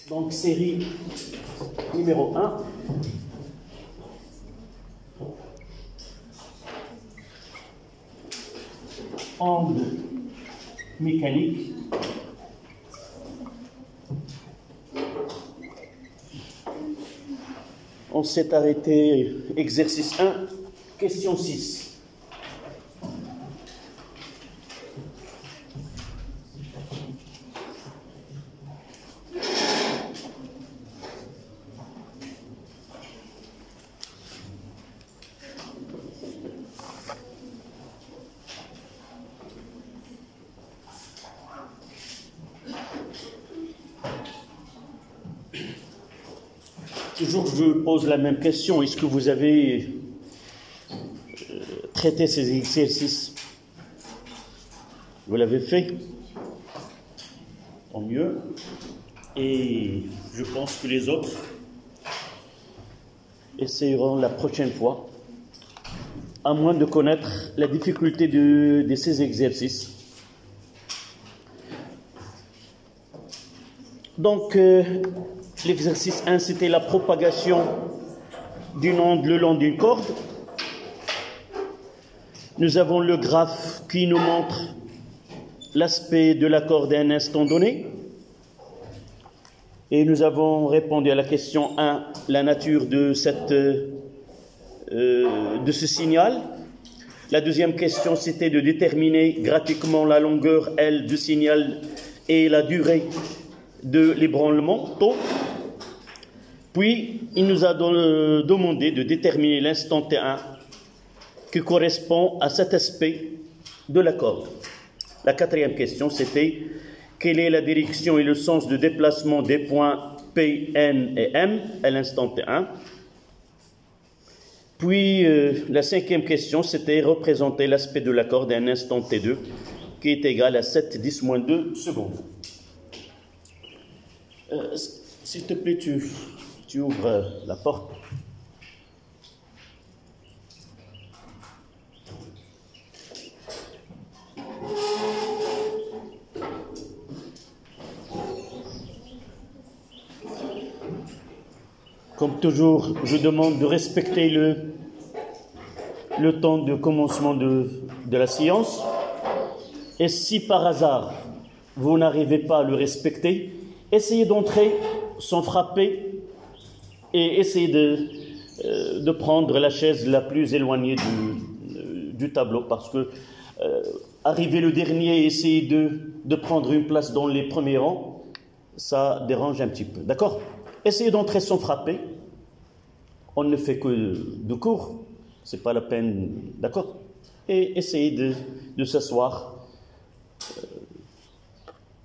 Donc, série numéro 1. Onde mécanique. On s'est arrêté, exercice 1, question 6. Toujours, je pose la même question. Est-ce que vous avez traité ces exercices? Vous l'avez fait? Tant mieux. Et je pense que les autres essayeront la prochaine fois, à moins de connaître la difficulté de ces exercices. Donc, l'exercice 1, c'était la propagation d'une onde le long d'une corde. Nous avons le graphe qui nous montre l'aspect de la corde à un instant donné. Et nous avons répondu à la question 1, la nature de ce signal. La deuxième question, c'était de déterminer graphiquement la longueur L du signal et la durée de l'ébranlement, tau. Puis, il nous a demandé de déterminer l'instant T1 qui correspond à cet aspect de la corde. La quatrième question, c'était quelle est la direction et le sens de déplacement des points P, N et M à l'instant T1. Puis, la cinquième question, c'était représenter l'aspect de la corde à un instant T2 qui est égal à 7-10-2 secondes. S'il te plaît, tu ouvres la porte. Comme toujours, je demande de respecter le temps de commencement de la séance. Et si par hasard, vous n'arrivez pas à le respecter, essayez d'entrer sans frapper et essayez de prendre la chaise la plus éloignée du tableau, parce que arriver le dernier et essayer de prendre une place dans les premiers rangs, ça dérange un petit peu. D'accord? Essayez d'entrer sans frapper. On ne fait que de cours, c'est pas la peine. D'accord? Et essayez de s'asseoir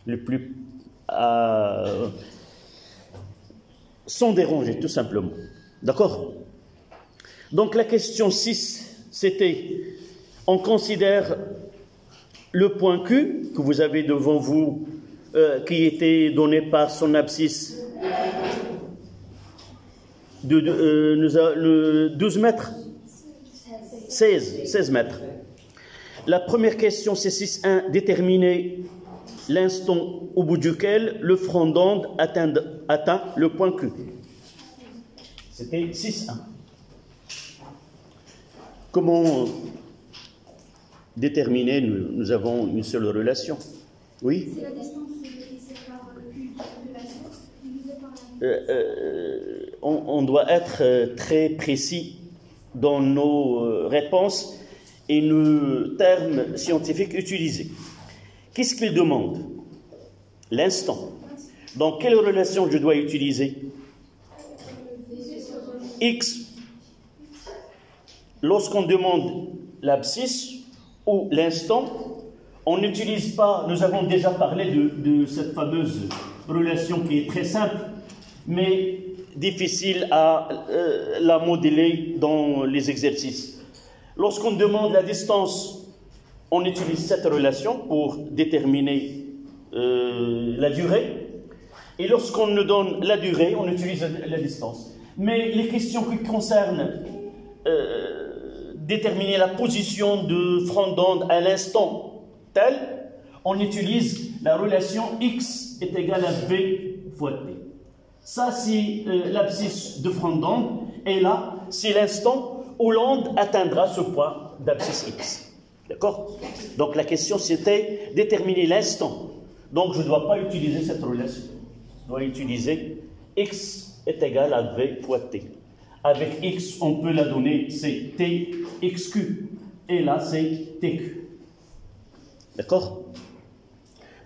le plus sans déranger, tout simplement. D'accord? Donc la question 6, c'était, on considère le point Q que vous avez devant vous, qui était donné par son abscisse de 12 mètres, 16 mètres. La première question, c'est 6.1, déterminer l'instant au bout duquel le front d'onde atteint le point Q. C'était 6.1. Comment déterminer? Nous avons une seule relation. Oui? C'est la distance qui sépare le Q de la source divisée par la... On doit être très précis dans nos réponses et nos termes scientifiques utilisés. Qu'est-ce qu'il demande? L'instant. Dans quelle relation je dois utiliser? X. Lorsqu'on demande l'abscisse ou l'instant, on n'utilise pas, nous avons déjà parlé de cette fameuse relation qui est très simple, mais difficile à la modeler dans les exercices. Lorsqu'on demande la distance, on utilise cette relation pour déterminer la durée. Et lorsqu'on nous donne la durée, on utilise la distance. Mais les questions qui concernent déterminer la position de front d'onde à l'instant tel, on utilise la relation X est égal à V fois T. Ça, c'est l'abscisse de front d'onde. Et là, c'est l'instant où l'onde atteindra ce point d'abscisse X. D'accord? Donc la question, c'était déterminer l'instant. Donc je ne dois pas utiliser cette relation. Je dois utiliser X est égal à V fois T. Avec X, on peut la donner, c'est T, XQ. Et là, c'est TQ. D'accord?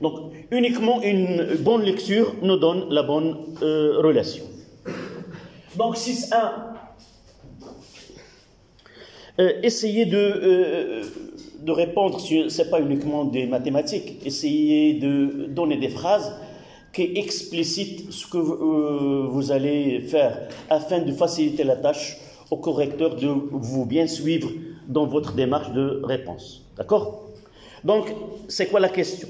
Donc, uniquement une bonne lecture nous donne la bonne relation. Donc, 6.1. Essayez de répondre, ce n'est pas uniquement des mathématiques, essayez de donner des phrases qui explicitent ce que vous allez faire afin de faciliter la tâche au correcteur de vous bien suivre dans votre démarche de réponse. D'accord? Donc, c'est quoi la question?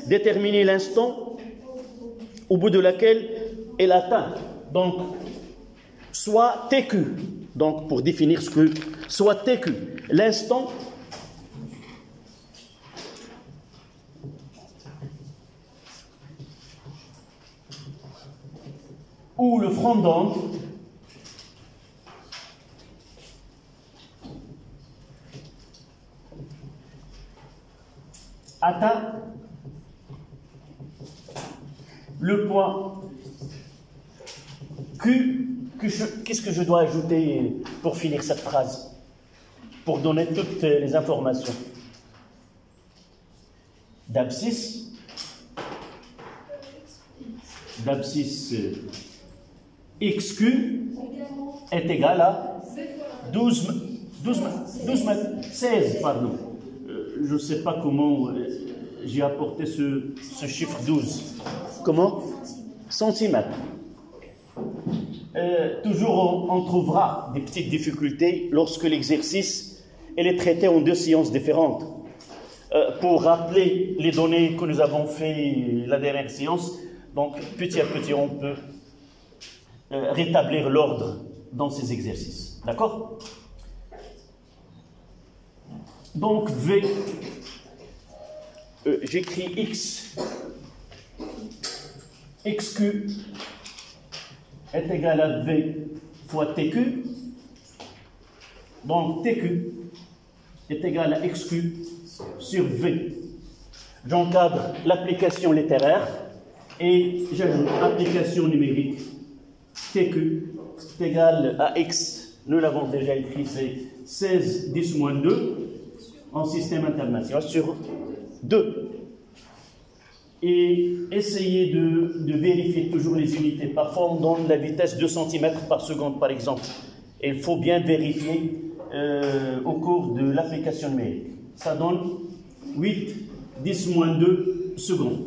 Déterminer l'instant au bout de laquelle elle atteint. Donc, soit TQ. Donc, pour définir ce que... Soit TQ. L'instant où le front d'onde atteint le point Q. Qu'est-ce que je dois ajouter pour finir cette phrase, pour donner toutes les informations? D'abscisse XQ est égal à 12 mètres, 16, pardon. Je ne sais pas comment j'ai apporté ce chiffre 12. Comment? Centimètres. Toujours on trouvera des petites difficultés lorsque l'exercice est traité en 2 séances différentes. Pour rappeler les données que nous avons fait la dernière séance, donc petit à petit on peut rétablir l'ordre dans ces exercices. D'accord? Donc V, j'écris X, XQ est égal à V fois TQ. Donc TQ est égal à XQ sur V. J'encadre l'application littéraire et j'ajoute application numérique. TQ est égal à X. Nous l'avons déjà écrit, c'est 16 10-2 en système international sur 2. Et essayez de vérifier toujours les unités. Parfois, on donne la vitesse 2 cm par seconde, par exemple. Et il faut bien vérifier au cours de l'application numérique. Ça donne 8 10-2 secondes.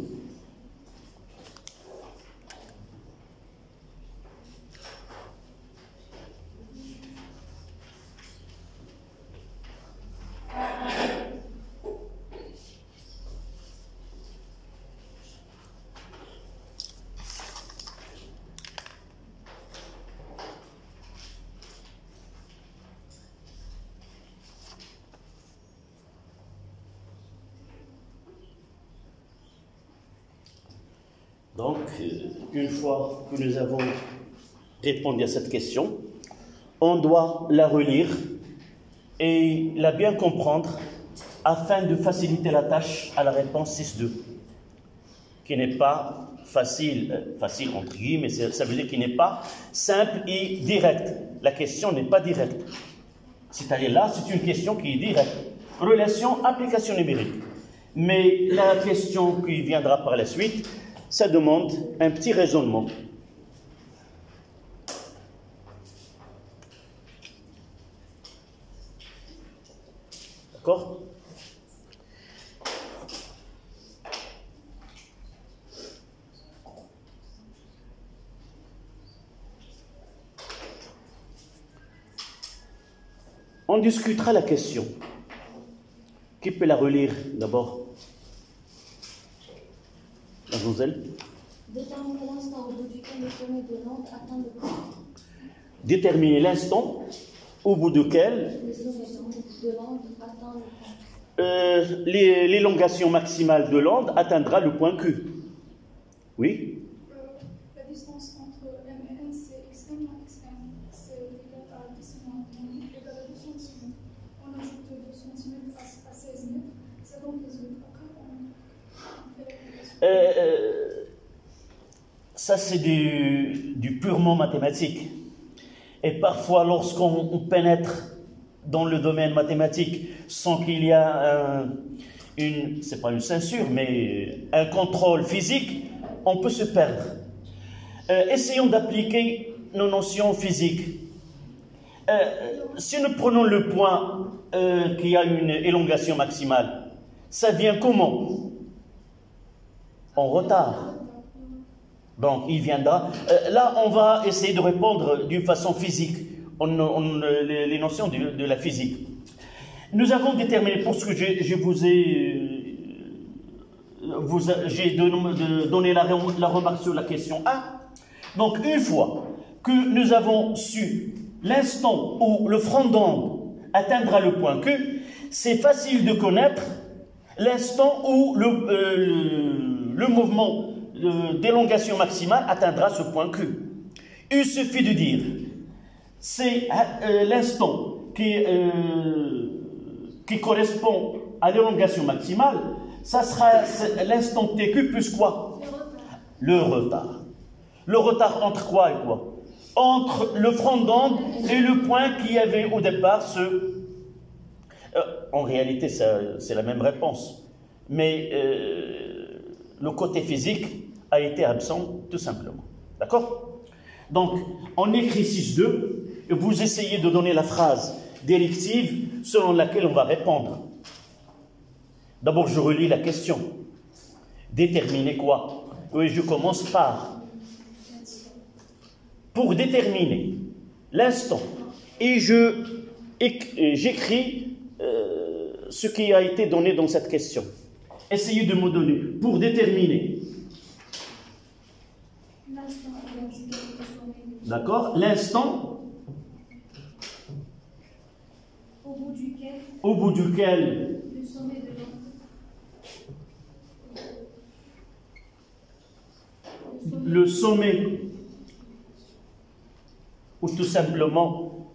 Donc, une fois que nous avons répondu à cette question, on doit la relire et la bien comprendre afin de faciliter la tâche à la réponse 6.2, qui n'est pas facile entre guillemets, ça veut dire qu'il n'est pas simple et direct. La question n'est pas directe. C'est-à-dire là, c'est une question qui est directe. Relation, application numérique. Mais la question qui viendra par la suite, ça demande un petit raisonnement. D'accord? On discutera la question. Qui peut la relire d'abord? Mademoiselle? Déterminer l'instant au bout duquel le sommet de l'onde atteint le point. Déterminer l'instant au bout duquel Le sommet de l'onde atteint le point. l'élongation maximale de l'onde atteindra le point Q. Oui? Ça, c'est du purement mathématique. Et parfois, lorsqu'on pénètre dans le domaine mathématique sans qu'il y a c'est pas une censure, mais un contrôle physique, on peut se perdre. Essayons d'appliquer nos notions physiques. Si nous prenons le point qui a une élongation maximale, ça vient comment? En retard. Donc, il viendra. Là, on va essayer de répondre d'une façon physique, les notions de la physique. Nous avons déterminé, pour ce que je vous ai j'ai donné la remarque sur la question 1. Donc, une fois que nous avons su l'instant où le front d'onde atteindra le point Q, c'est facile de connaître l'instant où le mouvement d'élongation maximale atteindra ce point Q. Il suffit de dire, c'est l'instant qui correspond à l'élongation maximale, ça sera l'instant TQ plus quoi? Le retard. Le retard entre quoi et quoi? Entre le front d'onde et le point qui avait au départ en réalité, c'est la même réponse. Mais le côté physique a été absent, tout simplement. D'accord? Donc, on écrit 6.2 et vous essayez de donner la phrase directive selon laquelle on va répondre. D'abord, je relis la question. Déterminer quoi? Oui, je commence par. Pour déterminer l'instant, et j'écris ce qui a été donné dans cette question. Essayez de me donner, pour déterminer. D'accord? L'instant au bout duquel le sommet de l'onde. Le sommet, ou tout simplement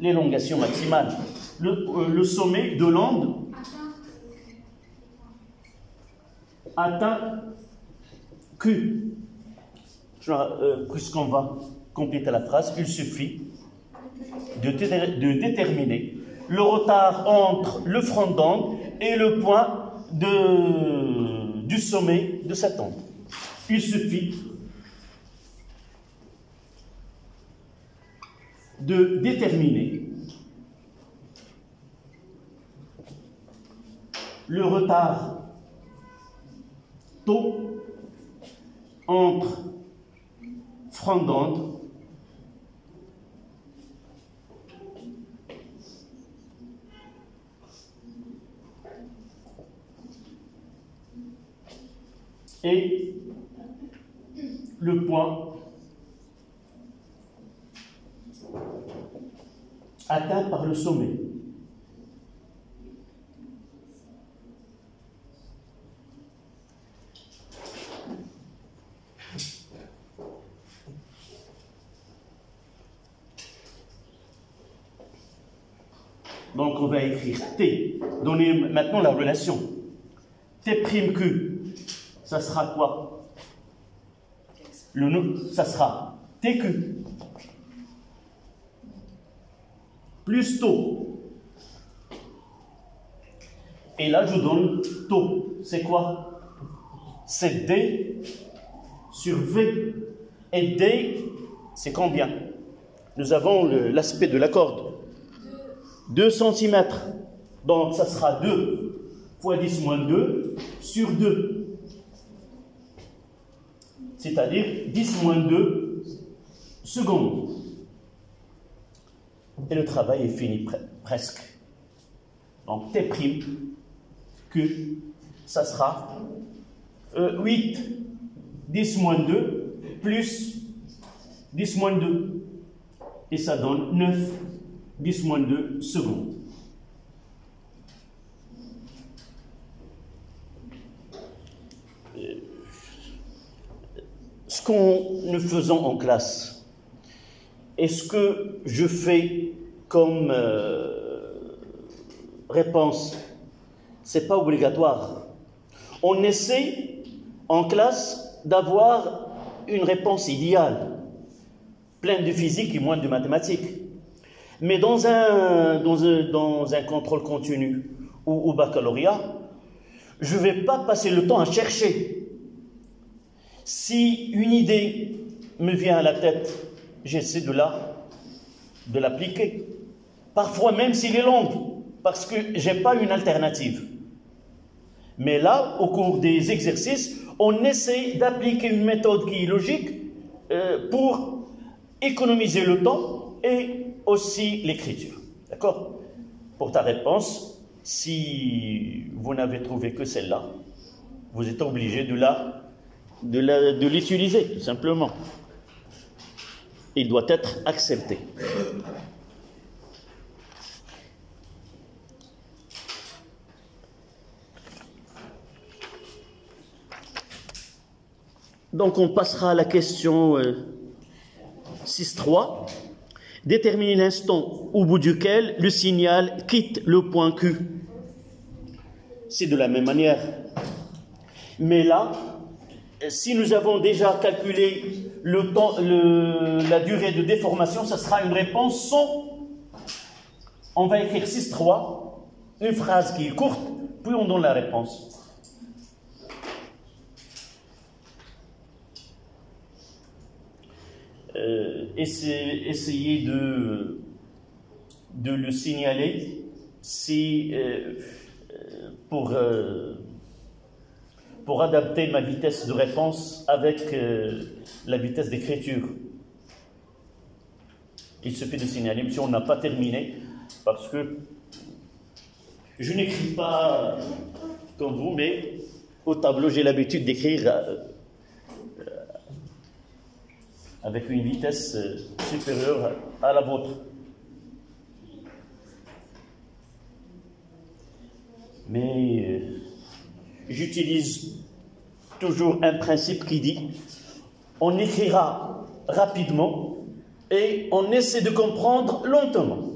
l'élongation maximale. Le sommet de l'onde atteint Q. Puisqu'on va compléter la phrase, il suffit de déterminer le retard entre le front d'onde et le point du sommet de cette onde. Il suffit de déterminer le retard taux entre front d'onde et le point atteint par le sommet. Donc on va écrire T. Donnez maintenant la relation. T'Q, ça sera quoi? Ça sera TQ plus taux. Et là, je donne taux. C'est quoi? C'est D sur V. Et D, c'est combien? Nous avons l'aspect de la corde. 2 cm. Donc, ça sera 2 fois 10 moins 2 sur 2. C'est-à-dire 10 moins 2 secondes. Et le travail est fini presque. Donc T', Q, ça sera 8, 10 moins 2, plus 10 moins 2. Et ça donne 9, 10 moins 2 secondes. Ce qu'on nous faisons en classe, est-ce que je fais comme réponse? Ce n'est pas obligatoire. on essaie en classe d'avoir une réponse idéale, pleine de physique et moins de mathématiques. Mais dans un contrôle continu ou au baccalauréat, je ne vais pas passer le temps à chercher. Si une idée me vient à la tête, j'essaie de l'appliquer. Parfois même s'il est long, parce que je n'ai pas une alternative. Mais là, au cours des exercices, on essaie d'appliquer une méthode qui est logique pour économiser le temps et aussi l'écriture. D'accord? Pour ta réponse, si vous n'avez trouvé que celle-là, vous êtes obligé de l'utiliser, tout simplement. Il doit être accepté. Donc on passera à la question 6.3. Déterminer l'instant au bout duquel le signal quitte le point Q. C'est de la même manière. Mais là, si nous avons déjà calculé le temps, la durée de déformation, ça sera une réponse sans. On va écrire 6.3, une phrase qui est courte, puis on donne la réponse. Essayez de le signaler si, pour adapter ma vitesse de réponse avec la vitesse d'écriture. Il suffit de signaler, même si on n'a pas terminé, parce que je n'écris pas comme vous, mais au tableau, j'ai l'habitude d'écrire avec une vitesse supérieure à la vôtre. Mais j'utilise toujours un principe qui dit on écrira rapidement et on essaie de comprendre lentement.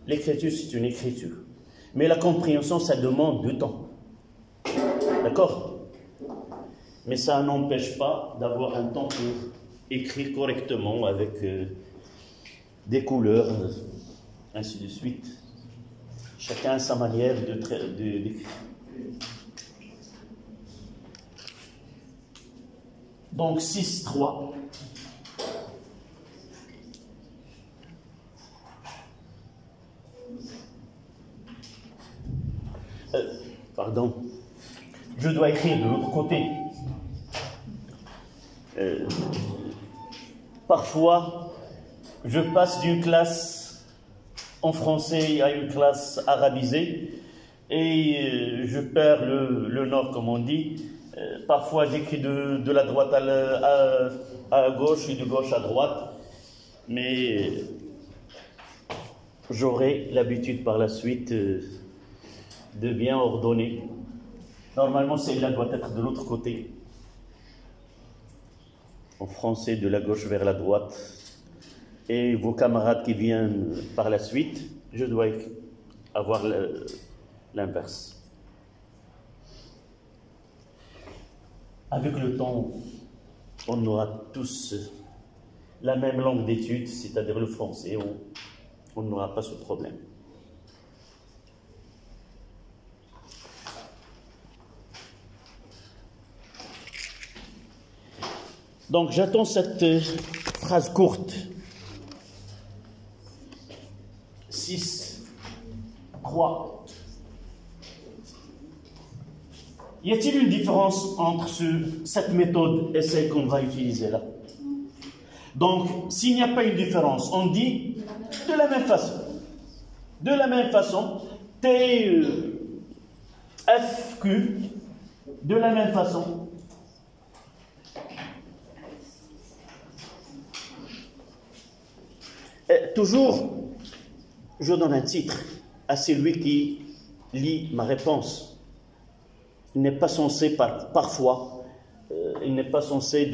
L'écriture, c'est une écriture. Mais la compréhension, ça demande du temps. D'accord? Mais ça n'empêche pas d'avoir un temps pour écrire correctement avec des couleurs, ainsi de suite. Chacun a sa manière d'écrire. Donc 6.3. Pardon. Je dois écrire de l'autre côté. Parfois, je passe d'une classe en français à une classe arabisée et je perds le nord, comme on dit. Parfois, j'écris de la droite à gauche et de gauche à droite, mais j'aurai l'habitude par la suite de bien ordonner. Normalement, celle-là doit être de l'autre côté. En français, de la gauche vers la droite. Et vos camarades qui viennent par la suite, je dois avoir l'inverse. Avec le temps, on aura tous la même langue d'étude, c'est-à-dire le français, on n'aura pas ce problème. Donc j'attends cette phrase courte. 6, 3. Y a-t-il une différence entre cette méthode et celle qu'on va utiliser là? Donc, s'il n'y a pas une différence, on dit de la même façon. De la même façon, T, F, Q, de la même façon. Toujours, je donne un titre à celui qui lit ma réponse. Il n'est pas censé, parfois, il n'est pas censé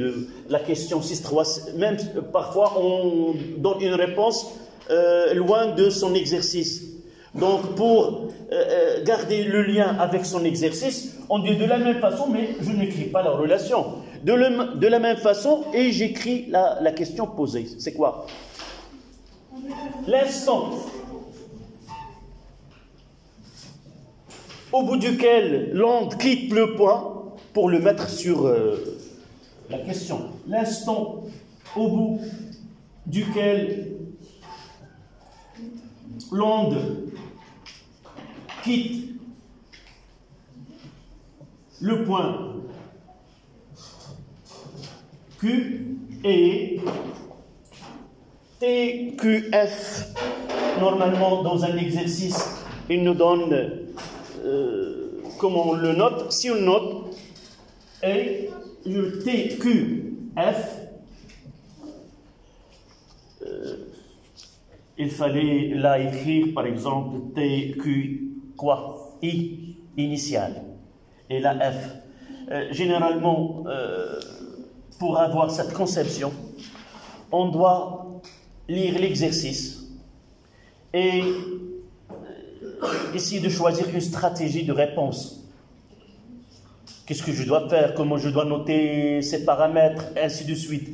la question 6.3, même parfois on donne une réponse loin de son exercice. Donc pour garder le lien avec son exercice, On dit de la même façon, mais je n'écris pas la relation. De la même façon, et j'écris la question posée. C'est quoi? L'instant au bout duquel l'onde quitte le point pour le mettre sur la question. L'instant au bout duquel l'onde quitte le point Q et TQF. Normalement, dans un exercice, il nous donne comment on le note. Si on note et le TQF, il fallait là écrire par exemple TQ quoi, I initial et la F. Généralement, pour avoir cette conception, on doit lire l'exercice et essayer de choisir une stratégie de réponse. Qu'est-ce que je dois faire? Comment je dois noter ces paramètres? Ainsi de suite.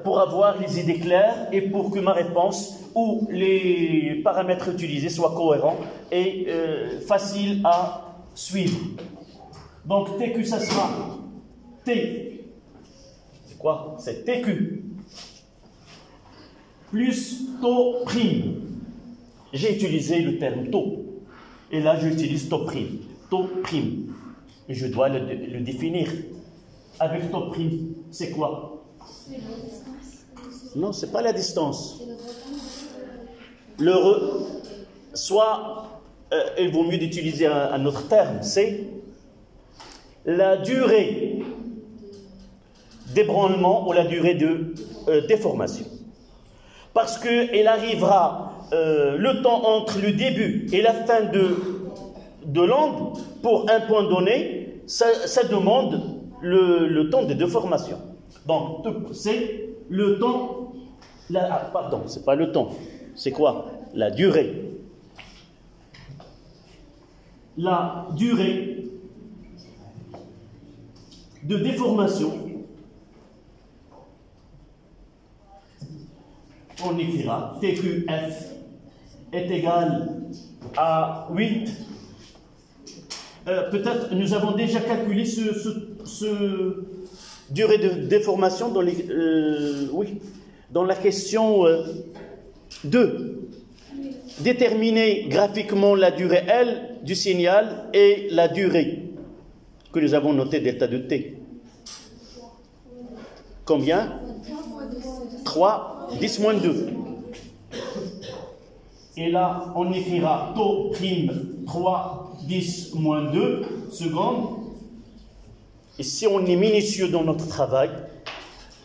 Pour avoir les idées claires et pour que ma réponse ou les paramètres utilisés soient cohérents et faciles à suivre. Donc TQ, ça sera T. C'est quoi? C'est TQ. Plus taux prime. J'ai utilisé le terme taux. Et là, j'utilise taux prime. Taux prime. Et je dois le définir. Avec taux prime, c'est quoi? Non, ce n'est pas la distance. Soit, il vaut mieux d'utiliser un autre terme, c'est la durée d'ébranlement ou la durée de déformation. Parce qu'elle arrivera le temps entre le début et la fin de l'onde, pour un point donné, ça demande le temps de déformation. Donc, c'est le temps... pardon, c'est pas le temps. C'est quoi? La durée. La durée de déformation, on écrira TQF est égal à 8. Peut-être nous avons déjà calculé ce durée de déformation dans, dans la question 2. Déterminer graphiquement la durée L du signal et la durée que nous avons notée delta de T. Combien? 3, 10 moins 2. Et là, on écrira taux prime 3, 10 moins 2 secondes. Et si on est minutieux dans notre travail,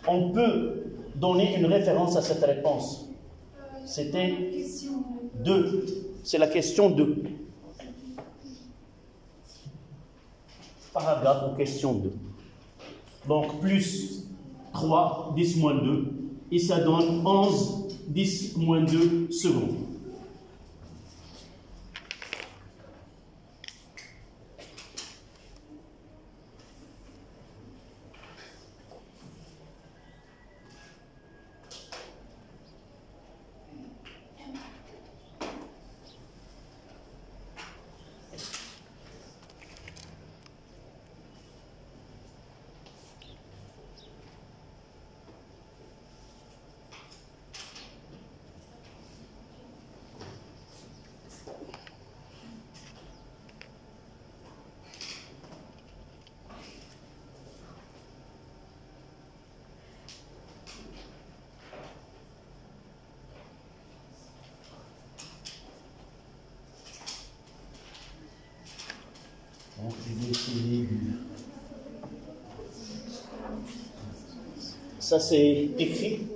on peut donner une référence à cette réponse. C'était 2. C'est la question 2. Paragraphe ou question 2. Donc, plus 3, 10 moins 2. Et ça donne 11, 10 moins 2 secondes. Ça, c'est écrit.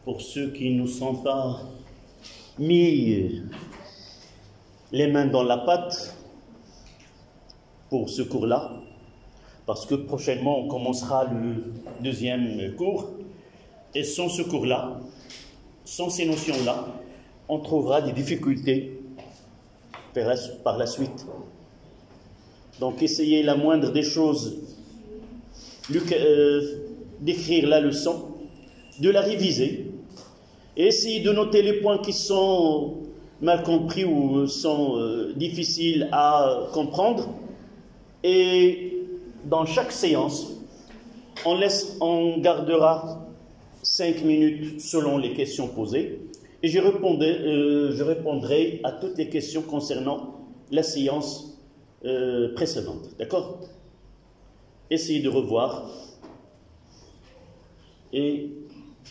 Pour ceux qui ne sont pas mis les mains dans la pâte, pour ce cours-là, parce que prochainement on commencera le deuxième cours, et sans ce cours-là, sans ces notions-là, on trouvera des difficultés par la suite. Donc essayez la moindre des choses, d'écrire la leçon, de la réviser, et essayez de noter les points qui sont mal compris ou sont difficiles à comprendre. Et dans chaque séance, on gardera 5 minutes selon les questions posées, et je répondrai à toutes les questions concernant la séance précédente. D'accord? Essayez de revoir et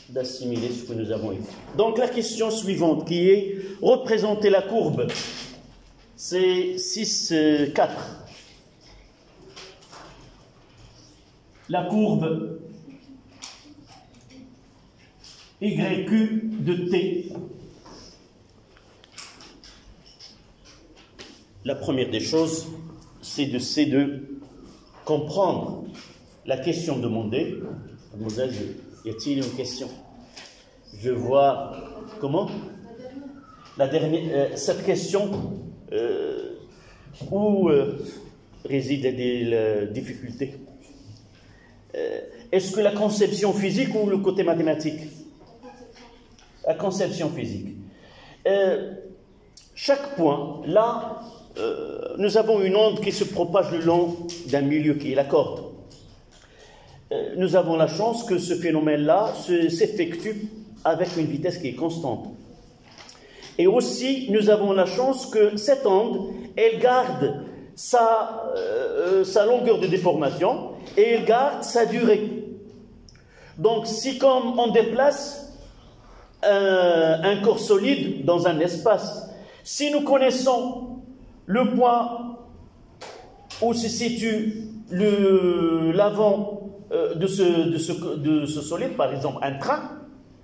d'assimiler ce que nous avons dit. Donc la question suivante qui est représenter la courbe, c'est 6, 4. La courbe YQ de T. La première des choses, c'est de comprendre la question demandée. Mademoiselle, y a-t-il une question? Je vois... Comment? La dernière, cette question, où résident les difficultés? Est-ce que la conception physique ou le côté mathématique? La conception physique. Chaque point, là, nous avons une onde qui se propage le long d'un milieu qui est la corde. Nous avons la chance que ce phénomène-là s'effectue avec une vitesse qui est constante. Et aussi, nous avons la chance que cette onde, elle garde sa longueur de déformation et elle garde sa durée. Donc, si comme on déplace un corps solide dans un espace, si nous connaissons le point où se situe l'avant de ce solide, par exemple un train,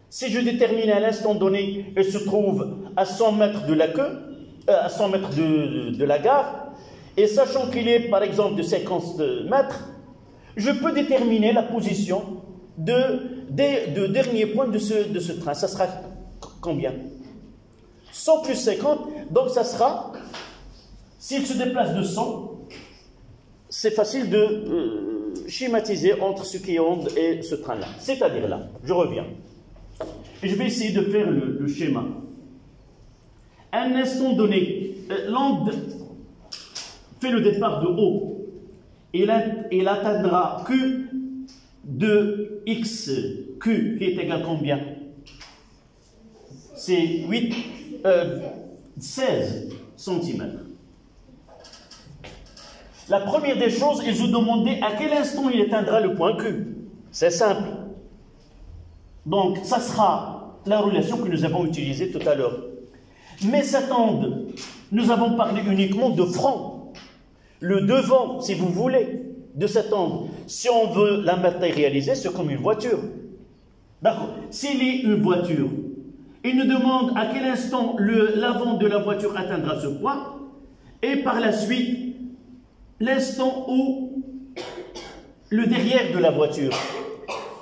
si je détermine à l'instant donné, il se trouve à 100 mètres de la queue, à 100 mètres de la gare, et sachant qu'il est par exemple de 50 mètres, je peux déterminer la position de dernier point de ce train. Ça sera combien? 100 plus 50, donc ça sera, s'il se déplace de 100, c'est facile de schématiser entre ce qui est onde et ce train-là. C'est-à-dire là, je reviens. Et je vais essayer de faire le schéma. À un instant donné, l'onde fait le départ de haut. Et il atteindra Q de X, Q qui est égal à combien? C'est 16 cm. La première des choses est de demander à quel instant il atteindra le point Q. C'est simple. Donc, ça sera la relation que nous avons utilisée tout à l'heure. Mais cette onde, nous avons parlé uniquement de front. Le devant, si vous voulez, de cette onde. Si on veut la matérialiser, c'est comme une voiture. D'accord. S'il est une voiture, il nous demande à quel instant l'avant de la voiture atteindra ce point, et par la suite, l'instant où le derrière de la voiture.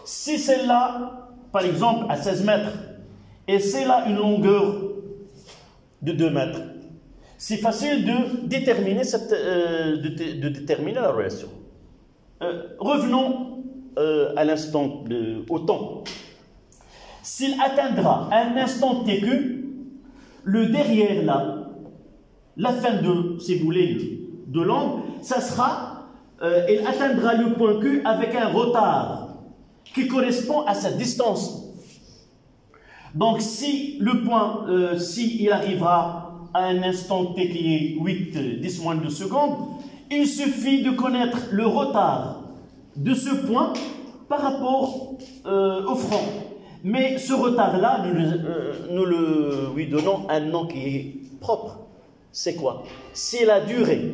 Si celle-là, par exemple, à 16 mètres, et c'est là une longueur de 2 mètres, c'est facile de déterminer, déterminer la relation. Revenons à l'instant, au temps. S'il atteindra un instant TQ, le derrière là, la fin de, si vous voulez, de l'onde, ça sera, il atteindra le point Q avec un retard qui correspond à sa distance. Donc si le point, si il arrivera à un instant T qui est 8, 10 moins 2 secondes, il suffit de connaître le retard de ce point par rapport au front. Mais ce retard-là, nous lui donnons un nom qui est propre. C'est quoi? C'est la durée.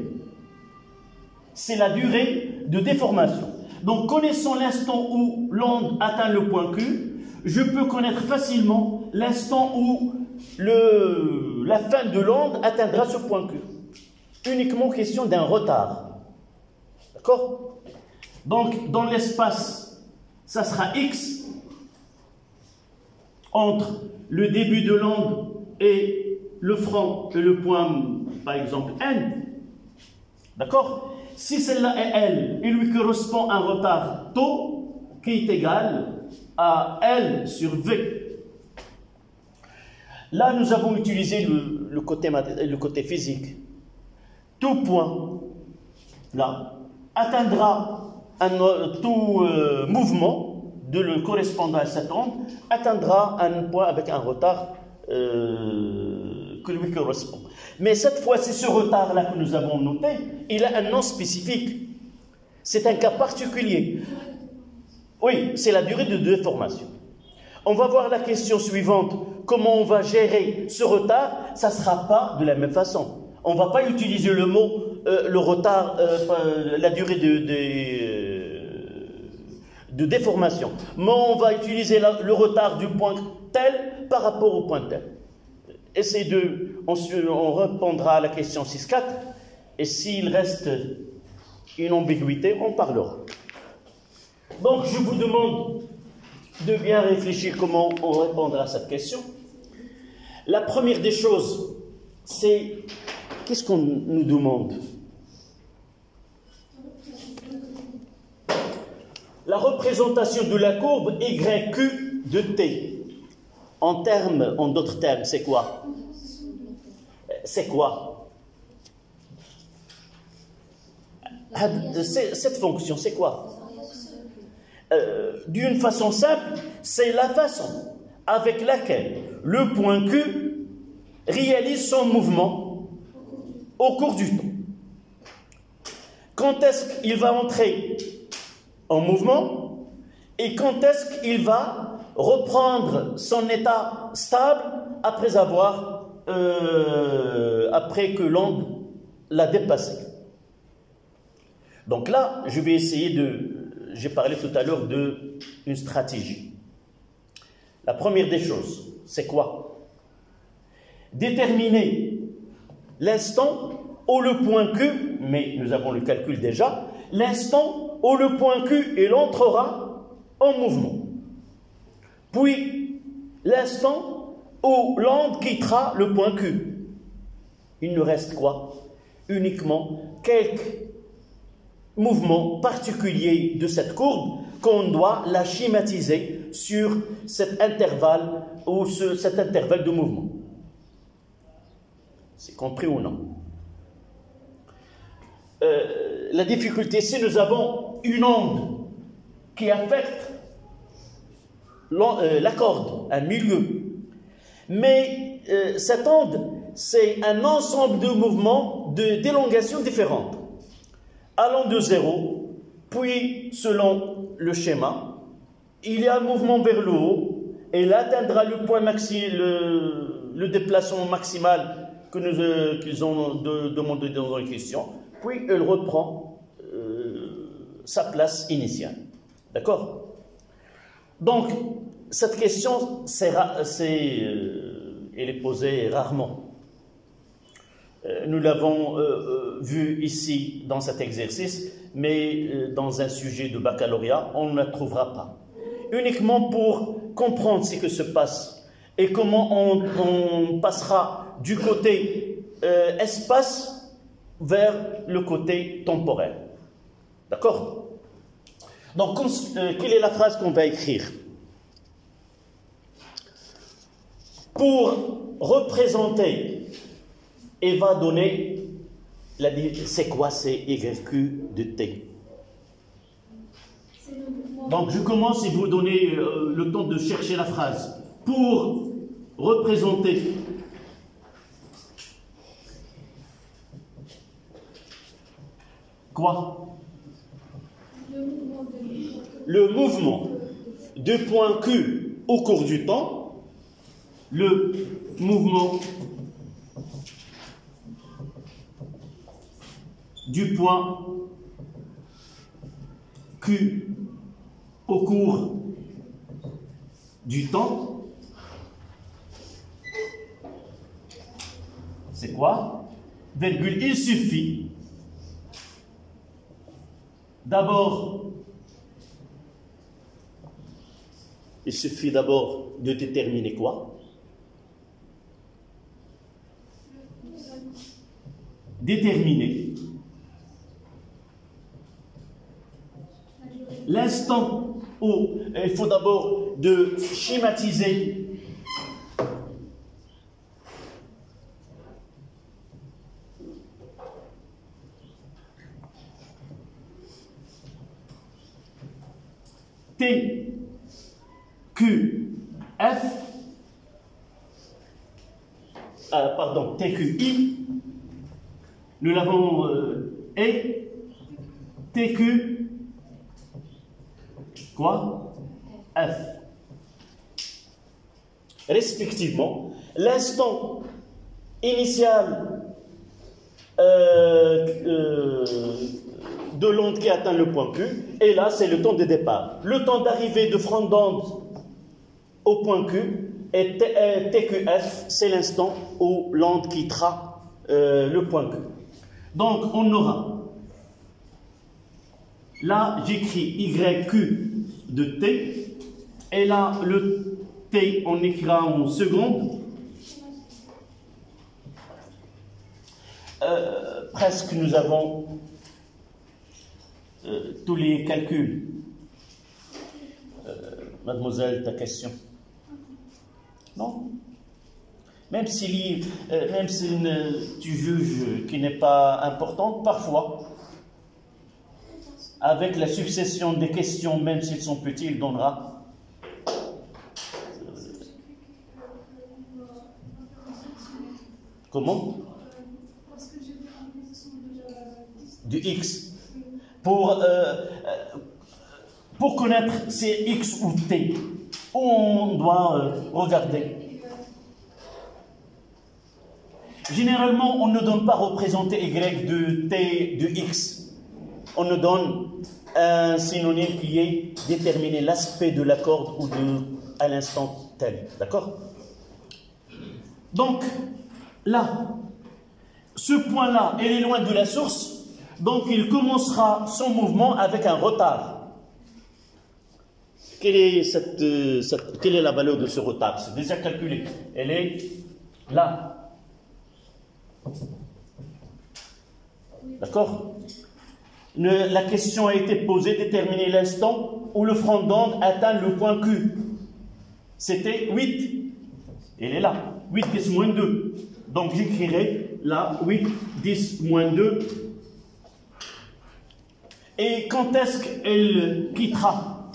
C'est la durée de déformation. Donc, connaissant l'instant où l'onde atteint le point Q, je peux connaître facilement l'instant où la fin de l'onde atteindra ce point Q. Uniquement question d'un retard. D'accord? Donc, dans l'espace, ça sera x entre le début de l'onde et le front et le point, par exemple, n. D'accord? Si celle-là est L, il lui correspond un retard tau qui est égal à L sur V. Là, nous avons utilisé le côté physique. Tout point, là, atteindra tout mouvement correspondant à cette onde, atteindra un point avec un retard que lui correspond. Mais cette fois-ci, ce retard-là que nous avons noté, il a un nom spécifique. C'est un cas particulier. Oui, c'est la durée de déformation. On va voir la question suivante. Comment on va gérer ce retard? Ça ne sera pas de la même façon. On ne va pas utiliser le mot, le retard, la durée de déformation. Mais on va utiliser le retard du point tel par rapport au point tel. On répondra à la question 6.4 et s'il reste une ambiguïté, on parlera. Donc je vous demande de bien réfléchir comment on répondra à cette question. La première des choses, c'est qu'est-ce qu'on nous demande? La représentation de la courbe YQ de T. En d'autres termes, c'est quoi? C'est quoi? Cette fonction, c'est quoi? D'une façon simple, c'est la façon avec laquelle le point Q réalise son mouvement au cours du temps. Quand est-ce qu'il va entrer en mouvement et quand est-ce qu'il va reprendre son état stable après que l'onde l'a dépassé. Donc là, je vais essayer j'ai parlé tout à l'heure d'une stratégie. La première des choses, c'est quoi? Déterminer l'instant où le point Q, mais nous avons le calcul déjà, l'instant où le point Q il entrera en mouvement. Puis l'instant où l'onde quittera le point Q. Il nous reste quoi? Uniquement quelques mouvements particuliers de cette courbe qu'on doit la schématiser sur cet intervalle ou cet intervalle de mouvement. C'est compris ou non? La difficulté, c'est que nous avons une onde qui affecte la corde, un milieu. Mais cette onde, c'est un ensemble de mouvements d'élongation différentes, allant de 0, puis selon le schéma, il y a un mouvement vers le haut, et il atteindra le point le déplacement maximal qu'ils ont demandé dans la question, puis elle reprend sa place initiale. D'accord? Donc, cette question, elle est posée rarement. Nous l'avons vu ici dans cet exercice, mais dans un sujet de baccalauréat, on ne la trouvera pas. Uniquement pour comprendre ce qui se passe et comment on passera du côté espace vers le côté temporel. D'accord? Donc, quelle est la phrase qu'on va écrire? Pour représenter, et va donner, c'est quoi, c'est YQ de T. Donc, je commence et vous donnez le temps de chercher la phrase. Pour représenter quoi? Le mouvement de point Q au cours du temps, le mouvement du point Q au cours du temps, c'est quoi? Virgule, il suffit D'abord, il suffit d'abord de déterminer quoi? Déterminer l'instant où il faut d'abord de schématiser T, Q, F, TQI, nous l'avons et TQ, quoi? F. Respectivement, l'instant initial de l'onde qui atteint le point Q, et là c'est le temps de départ. Le temps d'arrivée de front d'onde au point Q, et TQF, c'est l'instant où l'onde quittera le point Q. Donc on aura, là j'écris YQ de T, et là le T on écrira en secondes. Presque nous avons tous les calculs. Mademoiselle, ta question? Non? Même si tu juges qu'il n'est pas important, parfois, avec la succession des questions, même s'ils sont petits, il donnera. Comment? Du X. Pour connaître c'est X ou T, où on doit regarder. Généralement, on ne donne pas représenter Y de T de X. On nous donne un synonyme qui est déterminer l'aspect de la corde ou à l'instant tel. D'accord? Donc, là, ce point-là, il est loin de la source. Donc, il commencera son mouvement avec un retard. Quelle est la valeur de ce retard? C'est déjà calculé. Elle est là. D'accord? La question a été posée, déterminer l'instant où le front d'onde atteint le point Q. C'était 8. Elle est là. 8, 10, moins 2. Donc, j'écrirai là 8, 10, moins 2. Et quand est-ce qu'elle quittera?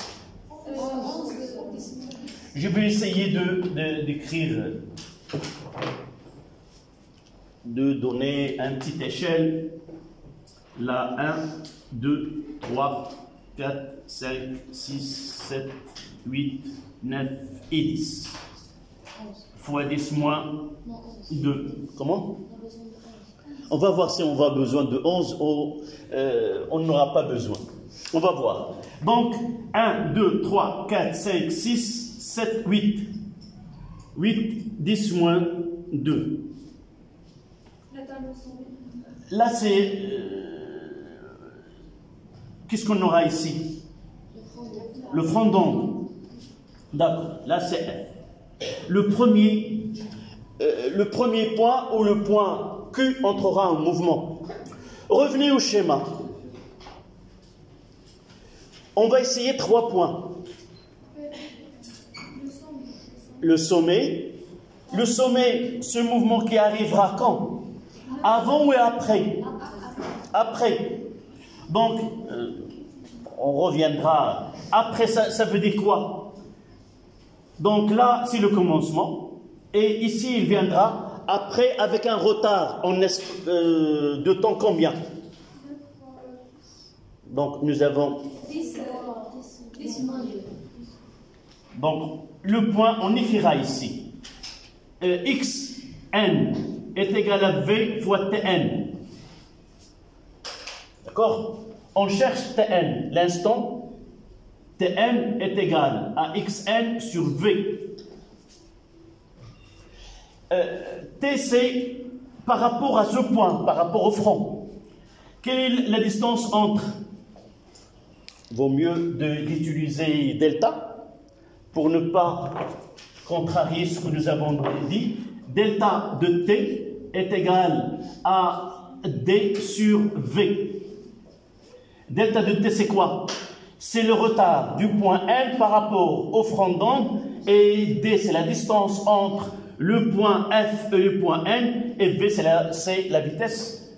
Je vais essayer d'écrire, de donner une petite échelle. Là, 1, 2, 3, 4, 5, 6, 7, 8, 9 et 10. Fois 10 moins 2. Comment? On va voir si on a besoin de 11 ou on n'aura pas besoin. On va voir. Donc, 1, 2, 3, 4, 5, 6, 7, 8. 8, 10 moins 2. Là, c'est... qu'est-ce qu'on aura ici? Le front d'onde. D'accord. Là, c'est F. Le premier point où le point Q entrera en mouvement. Revenez au schéma. On va essayer 3 points. Le sommet. Le sommet, ce mouvement qui arrivera quand? Avant ou après? Après. Donc, on reviendra. Après, ça veut dire quoi? Donc là, c'est le commencement. Et ici, il viendra après avec un retard de temps combien? Donc, nous avons... 10 moins 2. Donc, le point, on écrira ici. Xn est égal à V fois Tn. D'accord? On cherche Tn. L'instant, Tn est égal à Xn sur V. T, c'est par rapport à ce point, par rapport au front. Quelle est la distance entre vaut mieux d'utiliser delta pour ne pas contrarier ce que nous avons dit. Delta de t est égal à d sur v. Delta de t, c'est quoi? C'est le retard du point N par rapport au front d'onde, et d, c'est la distance entre le point F et le point N, et v, c'est la vitesse.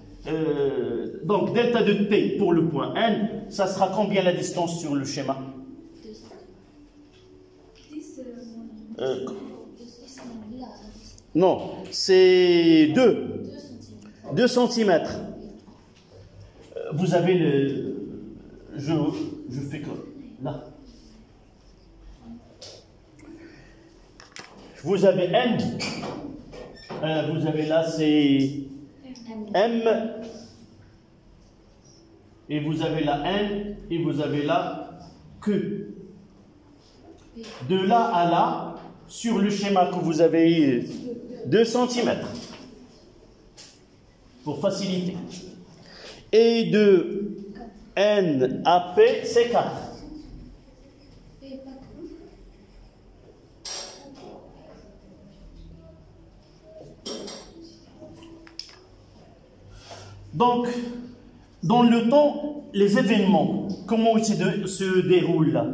Donc, delta de t pour le point N, ça sera combien la distance sur le schéma? Non, c'est 2 cm. Vous avez le... Je fais comme là. Vous avez N. Vous avez là, c'est M. Et vous avez là N. Et vous avez là Q. De là à là, sur le schéma que vous avez, 2 cm. Pour faciliter. Et de N à P, c'est 4. Donc, dans le temps, les événements, comment ils se déroulent là?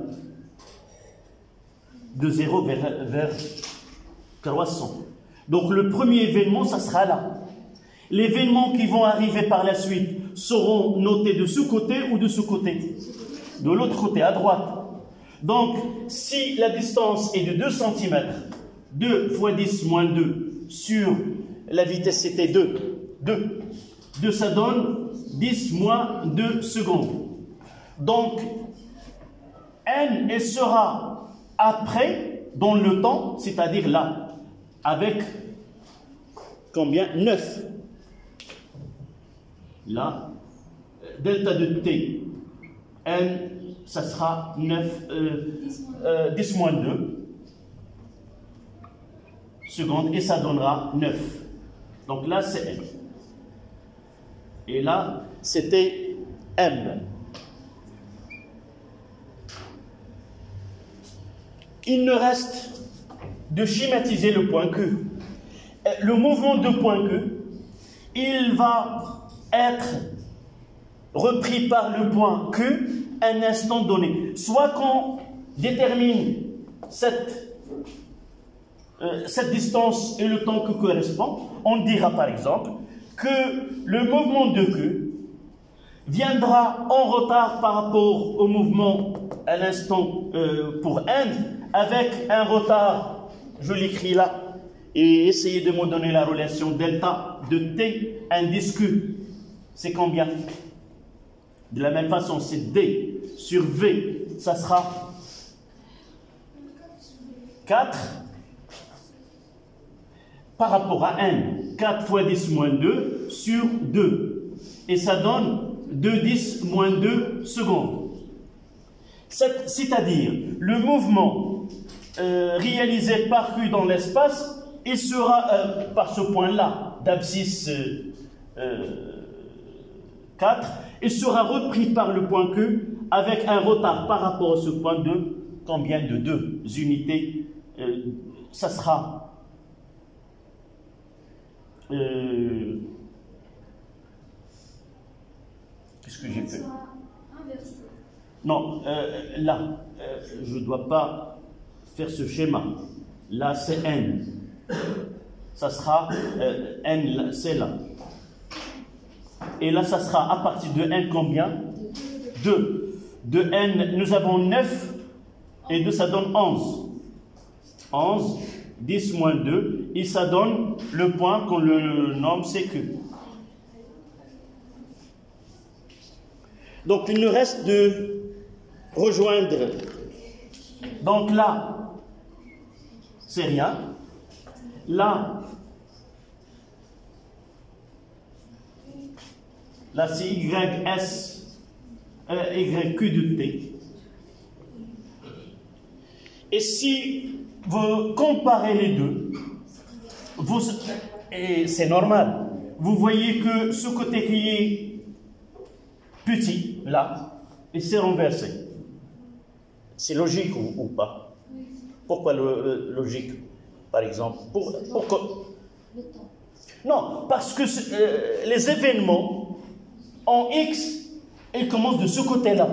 De 0 vers croissant. Donc, le premier événement, ça sera là. Les événements qui vont arriver par la suite seront notés de ce côté ou de ce côté? De l'autre côté, à droite. Donc, si la distance est de 2 cm, 2 fois 10 moins 2 sur la vitesse, c'était 2, ça donne 10 moins 2 secondes. Donc, N et sera après, dans le temps, c'est-à-dire là, avec combien? 9. Là, delta de t, N, ça sera 10 moins 2 secondes, et ça donnera 9. Donc là, c'est N. Et là, c'était M. Il nous reste de schématiser le point Q. Le mouvement de point Q, il va être repris par le point Q à un instant donné. Soit qu'on détermine cette distance et le temps que correspond, on dira par exemple que le mouvement de Q viendra en retard par rapport au mouvement à l'instant pour N, avec un retard, je l'écris là, et essayez de me donner la relation delta de T indice Q. C'est combien? De la même façon, c'est D sur V, ça sera 4 par rapport à N. 4 fois 10 moins 2 sur 2. Et ça donne 2 10 moins 2 secondes. C'est-à-dire, le mouvement réalisé par Q dans l'espace, il sera par ce point-là, d'abscisse 4, il sera repris par le point Q avec un retard par rapport à ce point de combien? De 2 unités. Ça sera qu'est-ce que j'ai fait? Non, là, je ne dois pas faire ce schéma. Là, c'est N. Ça sera N, c'est là. Et là, ça sera à partir de N combien? 2. De N, nous avons 9, et 2, ça donne 11. 11, 10 moins 2, et ça donne le point qu'on le nomme CQ. Donc, il nous reste de rejoindre. Donc là, c'est rien. Là, c'est YS, YQ de T. Et si vous comparez les deux, et c'est normal, vous voyez que ce côté qui est petit, là, il s'est renversé. C'est logique ou pas? Pourquoi logique, par exemple? Pourquoi? Le temps. Non, parce que les événements en X, ils commencent de ce côté-là.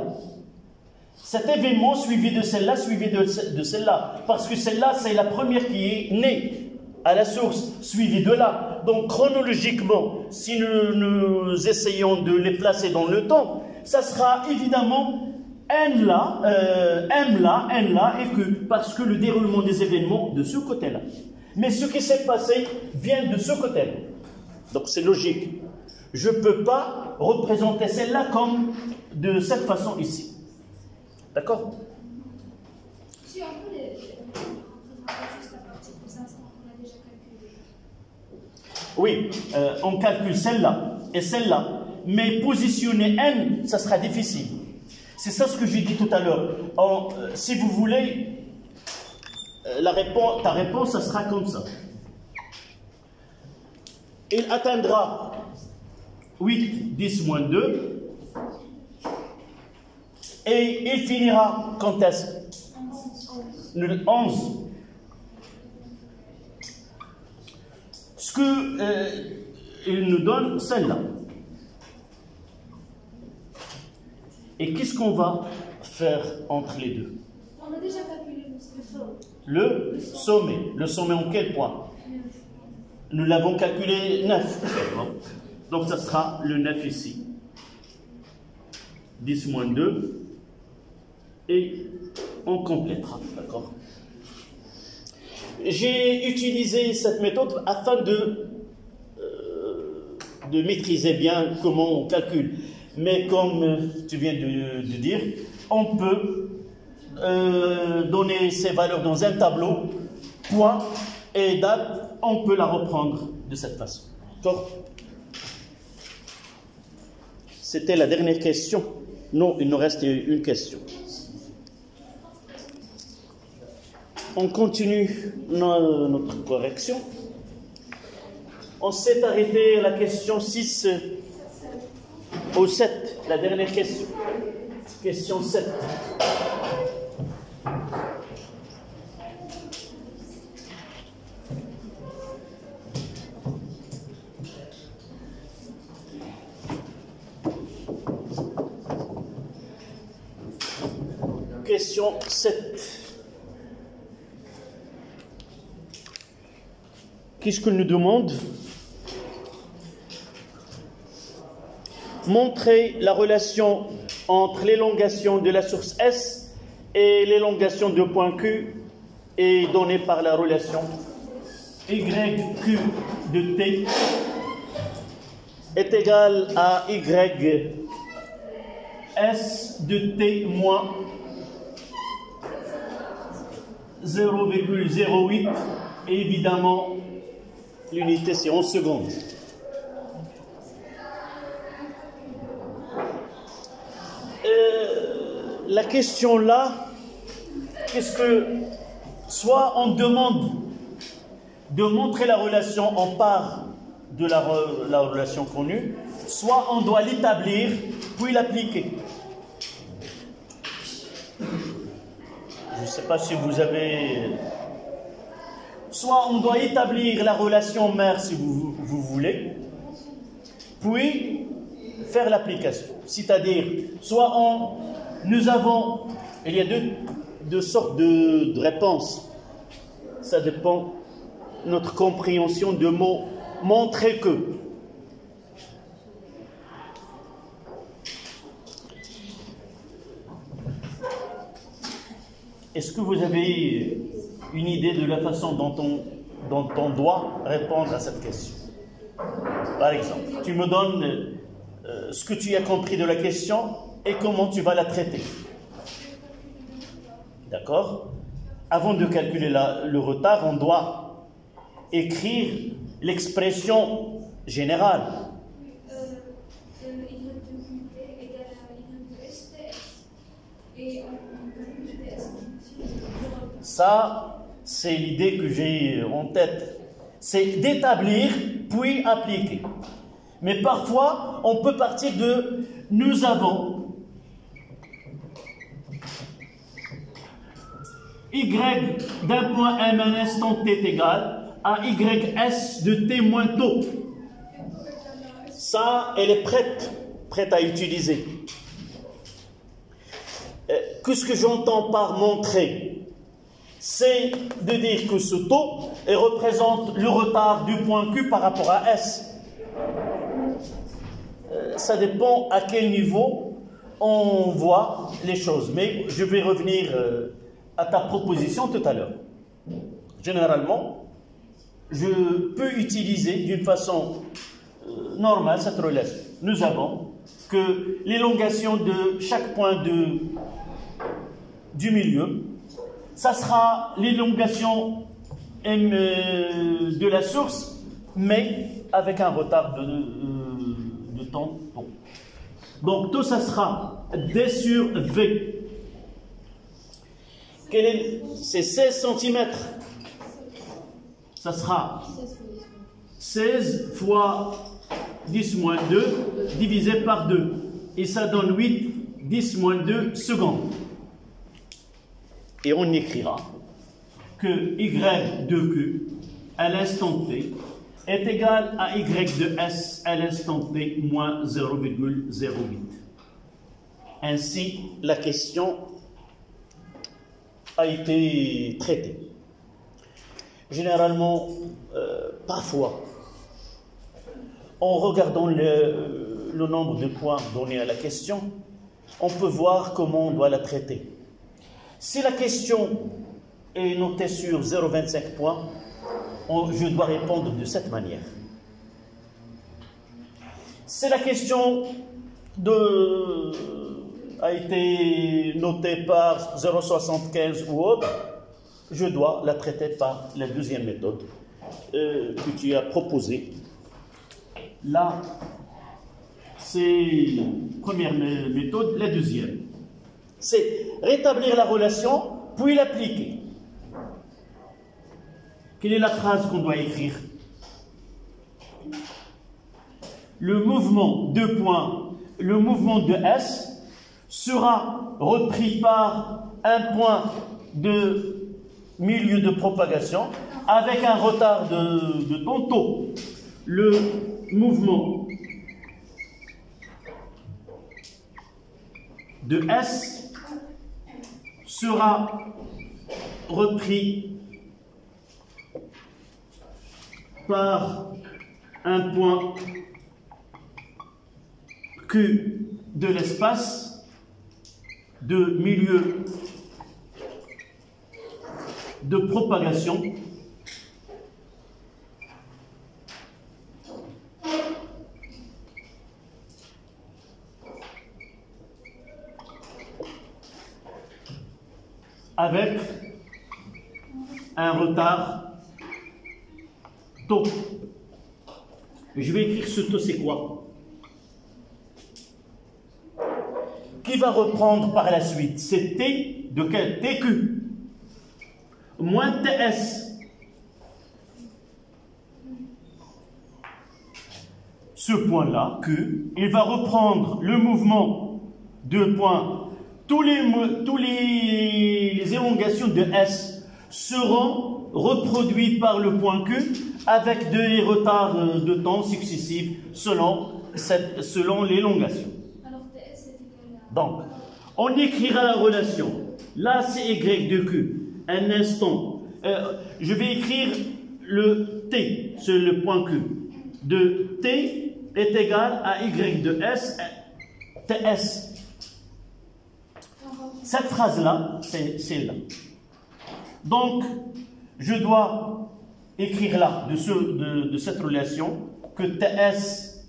Cet événement suivi de celle-là, suivi de celle-là. Parce que celle-là, c'est la première qui est née à la source, suivie de là. Donc chronologiquement, si nous essayons de les placer dans le temps, ça sera évidemment N là, M là, N là, et que parce que le déroulement des événements de ce côté-là. Mais ce qui s'est passé vient de ce côté-là. Donc c'est logique. Je ne peux pas représenter celle-là comme de cette façon ici. D'accord? Si on peut les représenter juste à partir des instants qu'on a déjà calculés. Oui, on calcule celle-là et celle-là. Mais positionner N, ça sera difficile. C'est ça ce que j'ai dit tout à l'heure. Si vous voulez, ta réponse, ça sera comme ça. Il atteindra 8, 10 moins 2. Et il finira quand est-ce? Le 11. Ce que il nous donne, celle-là. Et qu'est-ce qu'on va faire entre les deux? On a déjà calculé le sommet. Le sommet. Le sommet en quel point? Nous l'avons calculé 9. Donc ça sera le 9 ici. 10 moins 2. Et on complétera. D'accord? J'ai utilisé cette méthode afin de maîtriser bien comment on calcule. Mais comme tu viens de dire, on peut donner ces valeurs dans un tableau, point et date, on peut la reprendre de cette façon. D'accord? C'était la dernière question. Non, il nous reste une question. On continue notre correction. On s'est arrêté à la question 6 au 7, la dernière question. Question 7. Question 7. Qu'est-ce qu'il nous demande? Montrer la relation entre l'élongation de la source S et l'élongation de point Q est donnée par la relation YQ de T est égal à Y S de T moins 0,08 et évidemment l'unité c'est en secondes. La question là, qu'est-ce que soit on demande de montrer la relation en part de la relation connue, soit on doit l'établir puis l'appliquer. Je ne sais pas si vous avez... Soit on doit établir la relation mère si vous voulez, puis faire l'application. C'est-à-dire, soit nous avons... Il y a deux sortes de réponses. Ça dépend de notre compréhension de mots. Montrer que. Est-ce que vous avez une idée de la façon dont on doit répondre à cette question? Par exemple, tu me donnes ce que tu as compris de la question et comment tu vas la traiter. D'accord? Avant de calculer le retard, on doit écrire l'expression générale. Ça, c'est l'idée que j'ai en tête. C'est d'établir, puis appliquer. Mais parfois, on peut partir de « nous avons ». y d'un point M à un instant t est égal à ys de t moins taux. Ça, elle est prête à utiliser. Qu'est-ce que j'entends par montrer? C'est de dire que ce taux représente le retard du point Q par rapport à S. Ça dépend à quel niveau on voit les choses. Mais je vais revenir à ta proposition tout à l'heure. Généralement, je peux utiliser d'une façon normale cette relation. Nous avons que l'élongation de chaque point du milieu, ça sera l'élongation de la source, mais avec un retard de temps. Donc tout ça sera D sur V. C'est 16 cm. Ça sera 16 fois 10 moins 2 divisé par 2. Et ça donne 8, 10 moins 2 secondes. Et on écrira que Y de Q à l'instant T est égal à Y de S à l'instant T moins 0,08. Ainsi, la question a été traitée. Généralement, parfois, en regardant le nombre de points donnés à la question, on peut voir comment on doit la traiter. Si la question est notée sur 0,25 points, je dois répondre de cette manière. Si la question a été notée par 0,75 ou autre, je dois la traiter par la deuxième méthode que tu as proposée. Là, c'est la première méthode. La deuxième, c'est rétablir la relation, puis l'appliquer. Quelle est la phrase qu'on doit écrire? Le mouvement le mouvement de S sera repris par un point de milieu de propagation avec un retard de temps taux. Le mouvement de S sera repris par un point Q de l'espace de milieu de propagation avec un retard taux. Je vais écrire ce taux, c'est quoi? Qui va reprendre par la suite? C'est T de quel? TQ moins TS. Ce point-là, Q, il va reprendre le mouvement de points. Tous les élongations de S seront reproduits par le point Q avec des retards de temps successifs selon l'élongation. Alors TS est égal à... Donc, on écrira la relation. Là, c'est Y de Q. Un instant. Je vais écrire le T, c'est le point Q. De T est égal à Y de S, TS. Cette phrase-là, c'est celle-là. Donc, je dois écrire là, de cette relation, que TS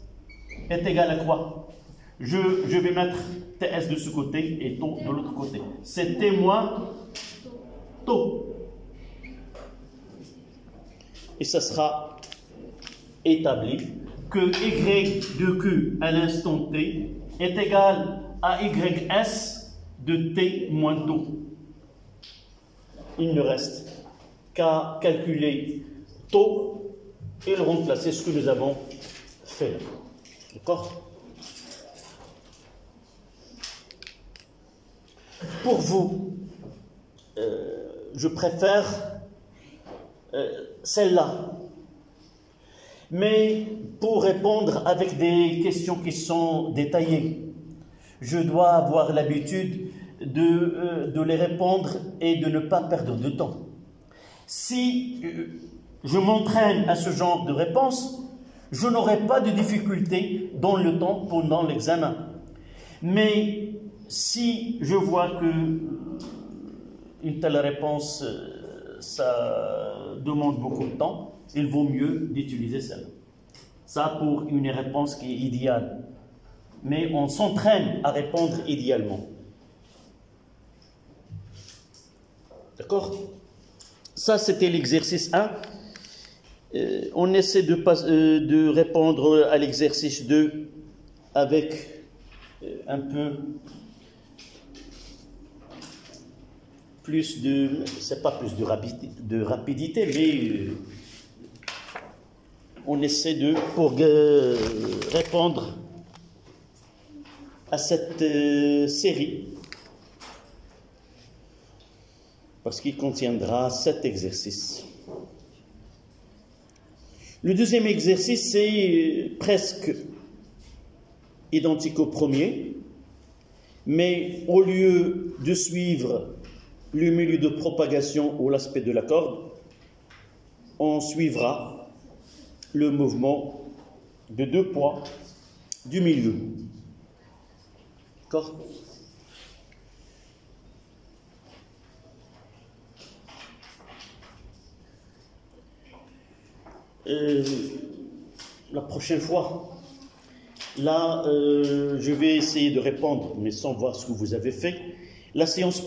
est égal à quoi? Je vais mettre TS de ce côté et taux de l'autre côté. C'est T moins taux. Et ça sera établi que Y de Q à l'instant T est égal à YS de T moins taux. Il ne reste qu'à calculer taux et le remplacer, ce que nous avons fait. D'accord? Pour vous, je préfère celle-là. Mais pour répondre avec des questions qui sont détaillées, je dois avoir l'habitude de les répondre et de ne pas perdre de temps. Si je m'entraîne à ce genre de réponse, je n'aurai pas de difficulté dans le temps pendant l'examen. Mais si je vois que une telle réponse, ça demande beaucoup de temps, il vaut mieux d'utiliser celle-là. Ça pour une réponse qui est idéale. Mais on s'entraîne à répondre idéalement. D'accord? Ça, c'était l'exercice 1. On essaie de répondre à l'exercice 2 avec un peu plus de... c'est pas plus de rapidité, mais on essaie pour répondre à cette série, parce qu'il contiendra 7 exercices. Le deuxième exercice, c'est presque identique au premier, mais au lieu de suivre le milieu de propagation ou l'aspect de la corde, on suivra le mouvement de 2 poids du milieu. D'accord? La prochaine fois, là, je vais essayer de répondre, mais sans voir ce que vous avez fait. La séance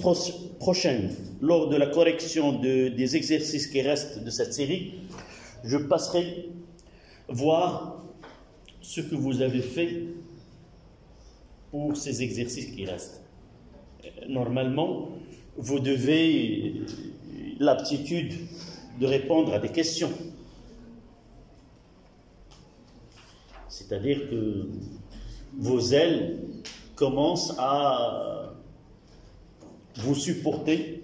prochaine, lors de la correction des exercices qui restent de cette série, je passerai voir ce que vous avez fait pour ces exercices qui restent. Normalement, vous devez l'aptitude de répondre à des questions. C'est-à-dire que vos ailes commencent à vous supporter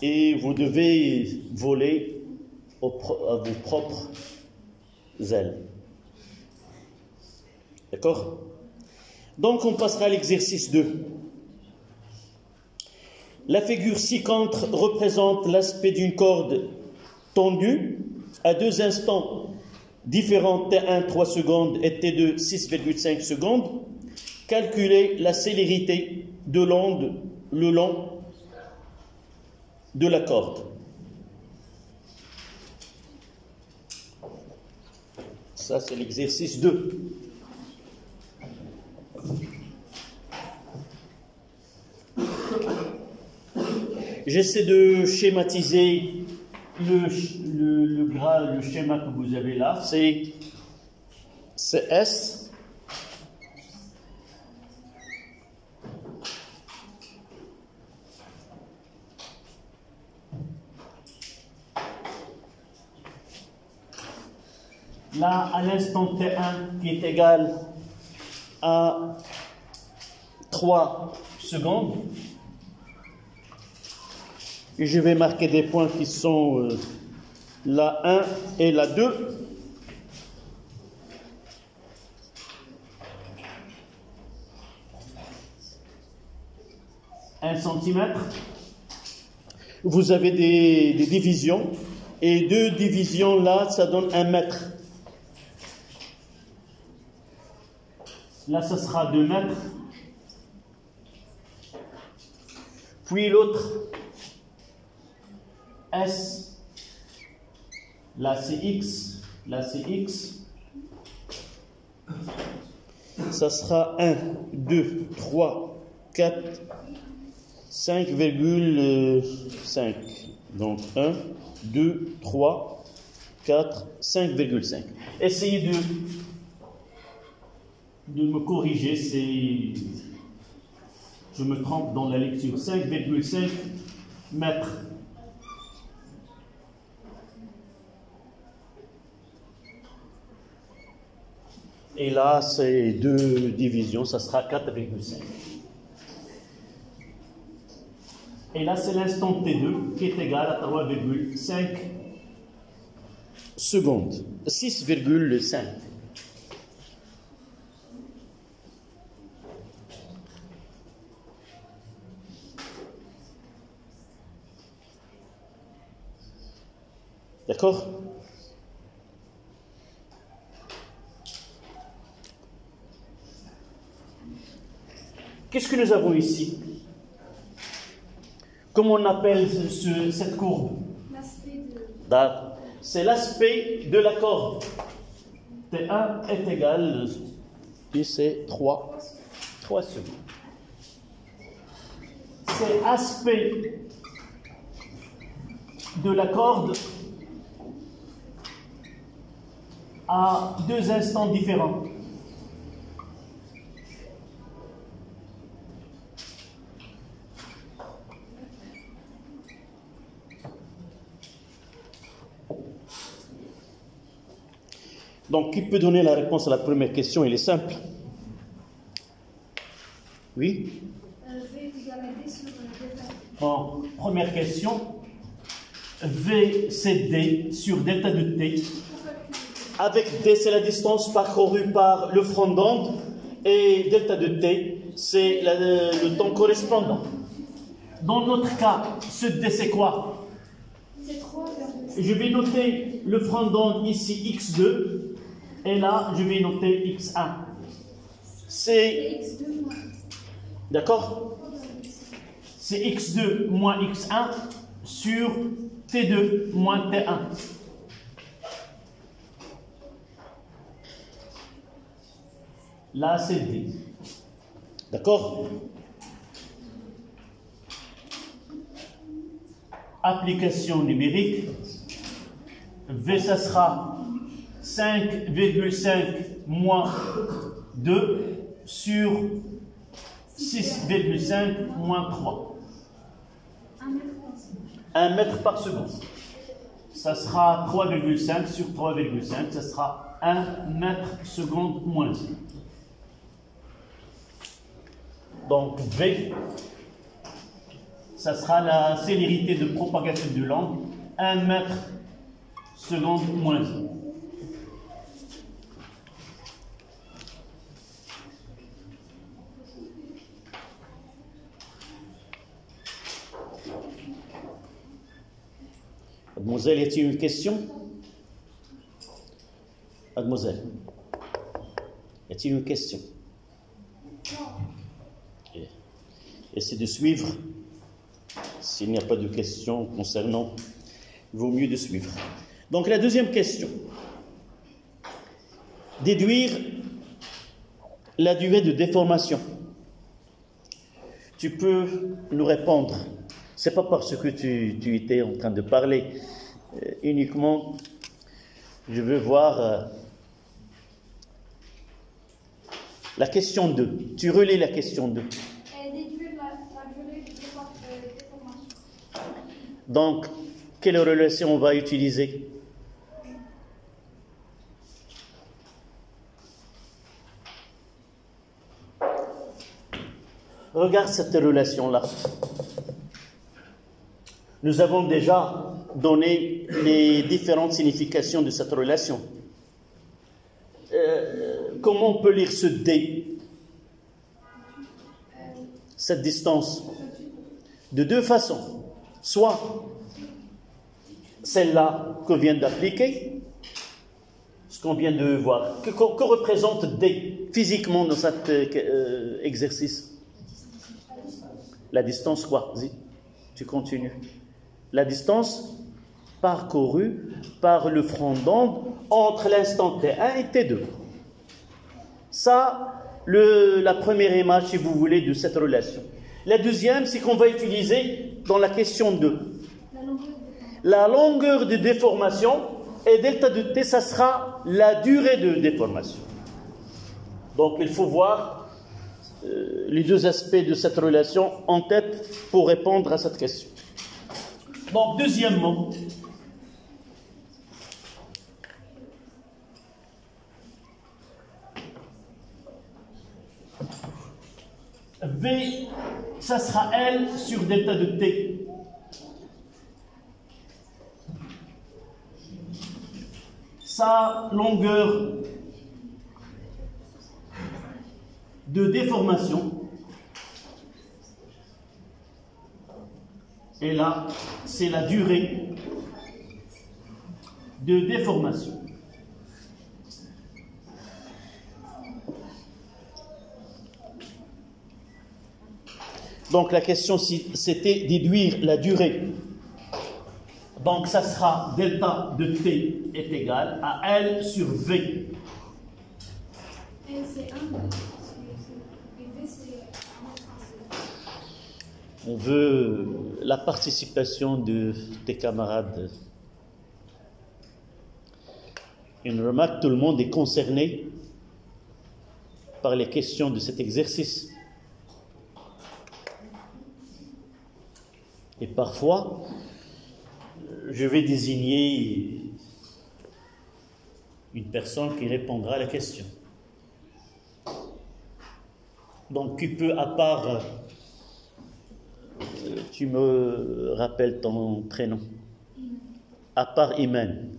et vous devez voler à vos propres ailes. D'accord? Donc on passera à l'exercice 2. La figure ci-contre représente l'aspect d'une corde tendue à 2 instants différents, T1 3 secondes et T2 6,5 secondes. Calculez la célérité de l'onde le long de la corde. Ça, c'est l'exercice 2. J'essaie de schématiser le schéma que vous avez là. C'est S. Là, à l'instant T1 qui est égal à 3 secondes. Et je vais marquer des points qui sont la 1 et la 2. Un centimètre. Vous avez des divisions. Et 2 divisions là, ça donne 1 mètre. Là, ça sera 2 mètres. Puis l'autre, S, là c'est X, ça sera 1, 2, 3, 4, 5,5. Donc 1, 2, 3, 4, 5,5. Essayez de me corriger, je me trompe dans la lecture. 5,5 mètres. Et là, c'est 2 divisions, ça sera 4,5. Et là, c'est l'instant T2 qui est égal à 3,5 secondes. 6,5. D'accord? Qu'est-ce que nous avons ici? Comment on appelle cette courbe? L'aspect de... C'est l'aspect de la corde. T1 est égal, puis c'est 3 secondes. C'est l'aspect de la corde à deux instants différents. Donc, qui peut donner la réponse à la première question? Elle est simple. Oui? V égale à D sur delta. Bon, première question. V, c'est D sur delta de T. Avec D, c'est la distance parcourue par le front d'onde. Et delta de T, c'est le temps correspondant. Dans notre cas, ce D, c'est quoi? C'est 3 vers 2. Je vais noter le front d'onde ici, X2. Et là, je vais noter X1. C'est... X2 moins. D'accord? C'est X2 moins X1 sur T2 moins T1. Là, c'est D. D'accord? Application numérique. V, ça sera 5,5 moins 2 sur 6,5 moins 3. 1 mètre par seconde. Ça sera 3,5 sur 3,5. Ça sera 1 mètre seconde moins 1. Donc V, ça sera la célérité de propagation de l'onde. 1 mètre seconde moins 1. Mademoiselle, y a-t-il une question? Mademoiselle, y a-t-il une question? Essayez de suivre. S'il n'y a pas de question concernant, il vaut mieux de suivre. Donc la deuxième question. Déduire la durée de déformation. Tu peux nous répondre. C'est pas parce que tu étais en train de parler. Uniquement, je veux voir la question 2. Tu relis la question 2. Déduire la durée de déformation. Donc, quelle relation on va utiliser? Regarde cette relation-là. Nous avons déjà donné les différentes significations de cette relation. Comment on peut lire ce D? Cette distance? De deux façons. Soit celle-là qu'on vient d'appliquer, ce qu'on vient de voir. Que représente D physiquement dans cet exercice? La distance quoi? Vas-y, tu continues. La distance parcourue par le front d'onde entre l'instant T1 et T2. Ça, la première image, si vous voulez, de cette relation. La deuxième, c'est qu'on va utiliser dans la question 2. La longueur de déformation, et delta de T, ça sera la durée de déformation. Donc, il faut voir les deux aspects de cette relation en tête pour répondre à cette question. Donc, deuxièmement, V, ça sera L sur delta de T. Sa longueur de déformation, et là, c'est la durée de déformation. Donc la question, c'était déduire la durée. Donc ça sera delta de T est égal à L sur V. Et c'est 1. Et V, c'est 1. On veut la participation de tes camarades. Une remarque, tout le monde est concerné par les questions de cet exercice. Et parfois, je vais désigner une personne qui répondra à la question. Donc, qui peut, à part, tu me rappelles ton prénom, à part Iman,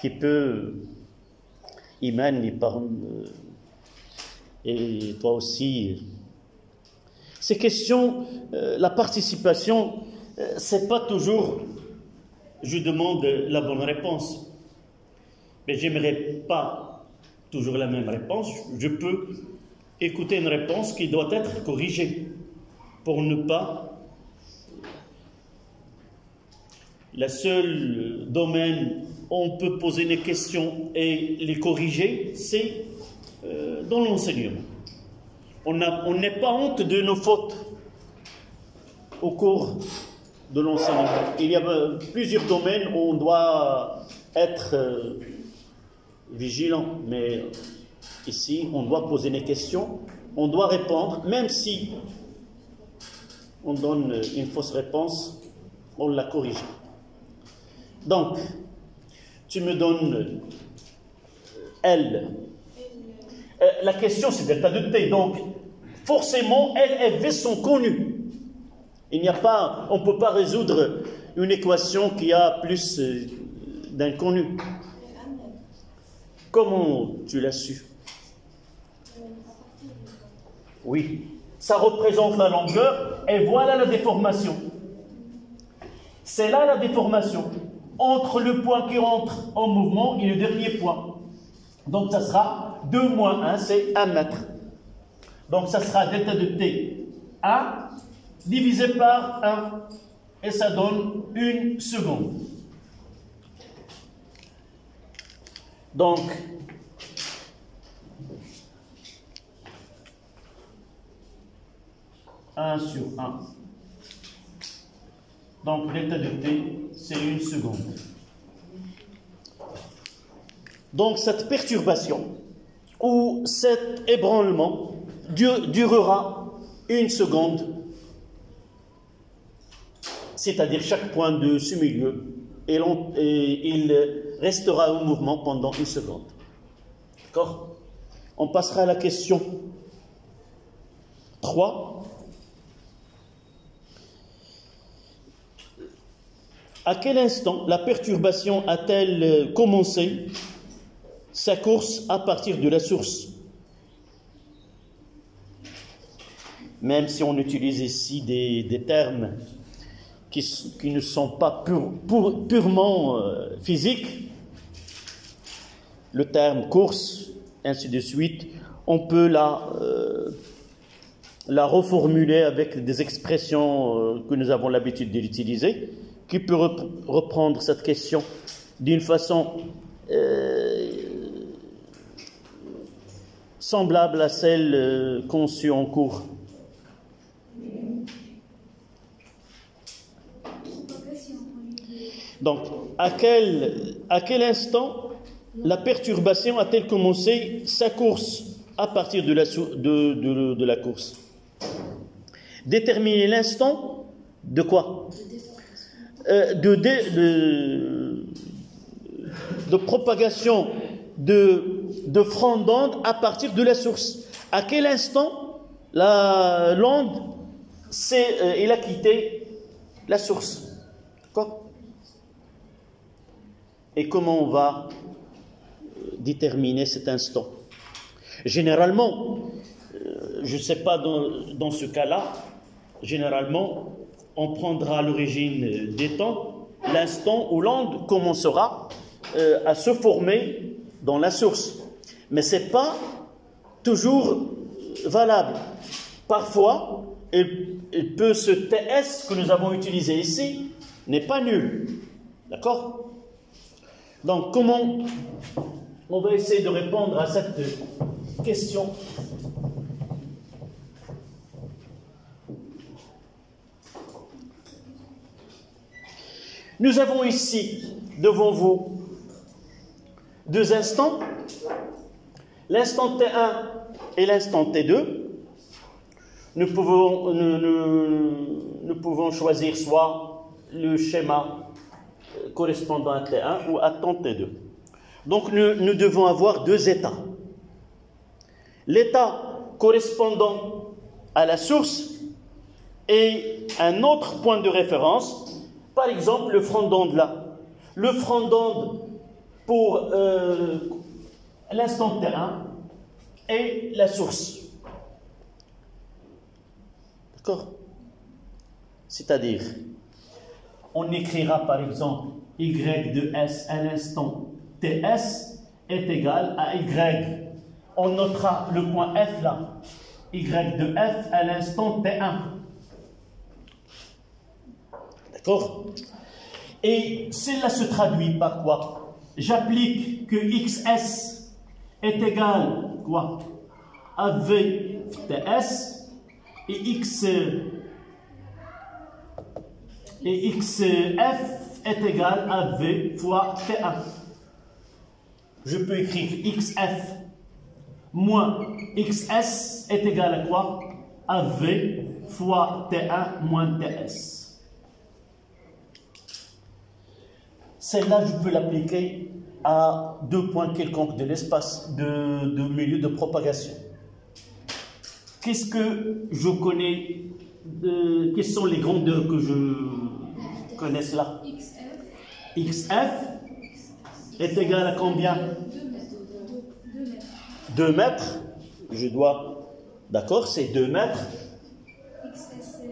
qui peut, Iman et toi aussi. Ces questions, la participation, c'est pas toujours, je demande la bonne réponse. Mais j'aimerais pas toujours la même réponse. Je peux écouter une réponse qui doit être corrigée pour ne pas. Le seul domaine où on peut poser des questions et les corriger, c'est dans l'enseignement. On n'est pas honte de nos fautes au cours de l'enseignement. Il y a plusieurs domaines où on doit être vigilant, mais ici, on doit poser des questions, on doit répondre, même si on donne une fausse réponse, on la corrige. Donc, tu me donnes L. La question, c'est delta de T. Donc, forcément, L et V sont connus. Il n'y a pas, on ne peut pas résoudre une équation qui a plus d'inconnus. Comment tu l'as su? Oui, ça représente la longueur et voilà la déformation. C'est là la déformation entre le point qui rentre en mouvement et le dernier point. Donc ça sera 2 moins 1, c'est 1 mètre. Donc ça sera delta de T 1 divisé par 1 et ça donne 1 seconde. Donc, un sur 1. Donc, delta de T, c'est 1 seconde. Donc, cette perturbation ou cet ébranlement durera 1 seconde, c'est-à-dire chaque point de ce milieu, et il restera en mouvement pendant 1 seconde. D'accord? On passera à la question 3. À quel instant la perturbation a-t-elle commencé sa course à partir de la source? Même si on utilise ici des termes qui ne sont pas purement physiques, le terme course, ainsi de suite, on peut la reformuler avec des expressions que nous avons l'habitude d'utiliser, qui peut reprendre cette question d'une façon semblable à celle conçue en cours. Donc, à quel instant la perturbation a-t-elle commencé sa course à partir de la course? Déterminer l'instant de quoi? De propagation de front d'onde à partir de la source. À quel instant l'onde il a quitté la source. D'accord? Et comment on va déterminer cet instant? Généralement, je ne sais pas dans ce cas-là, généralement, on prendra l'origine des temps, l'instant où l'onde commencera à se former dans la source. Mais ce n'est pas toujours valable. Parfois, il peut ce TS que nous avons utilisé ici n'est pas nul. D'accord? Donc, comment on va essayer de répondre à cette question? Nous avons ici, devant vous, deux instants, l'instant T1 et l'instant T2. Nous pouvons choisir soit le schéma correspondant à T1 ou à temps T2. Donc nous devons avoir deux états. L'état correspondant à la source et un autre point de référence. Par exemple, le front d'onde là. Le front d'onde pour l'instant T1 et la source. D'accord? C'est-à-dire, on écrira par exemple Y de S à l'instant TS est égal à Y. On notera le point F là. Y de F à l'instant T1. D'accord? Et cela se traduit par quoi? J'applique que XS est égal quoi? À VTS et XF est égal à V fois T1. Je peux écrire XF moins XS est égal à quoi? À V fois T1 moins TS. Celle-là, je peux l'appliquer à deux points quelconques de l'espace de milieu de propagation. Qu'est-ce que je connais? Quelles sont les grandeurs que je connaisse là? XF est égal à combien? 2 mètres. Je dois... D'accord, c'est 2 mètres.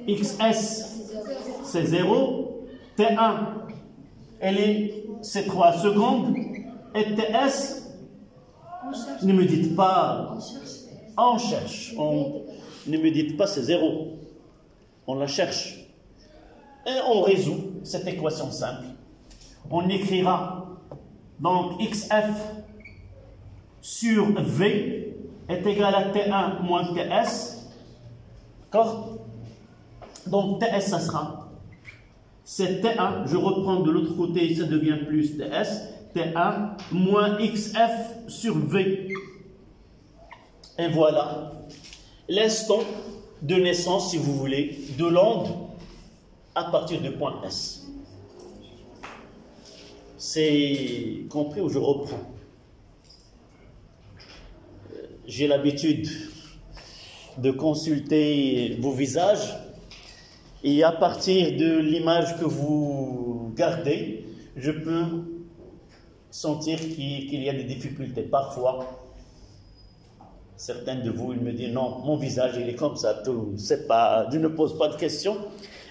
XS, c'est 0. T1, c'est 3 secondes. Et TS, ne me dites pas... On cherche. Ne me dites pas c'est 0. On la cherche. Et on résout cette équation simple. On écrira donc XF sur V est égal à T1 moins TS. D'accord? Donc TS, ça sera. C'est T1, je reprends de l'autre côté, ça devient plus TS. T1 moins XF sur V. Et voilà l'instant de naissance, si vous voulez, de l'onde à partir du point S. C'est compris où je reprends. J'ai l'habitude de consulter vos visages et à partir de l'image que vous gardez, je peux sentir qu'il y a des difficultés. Parfois, certains de vous, ils me disent non, mon visage il est comme ça, tout, c'est pas, je ne pose pas de questions,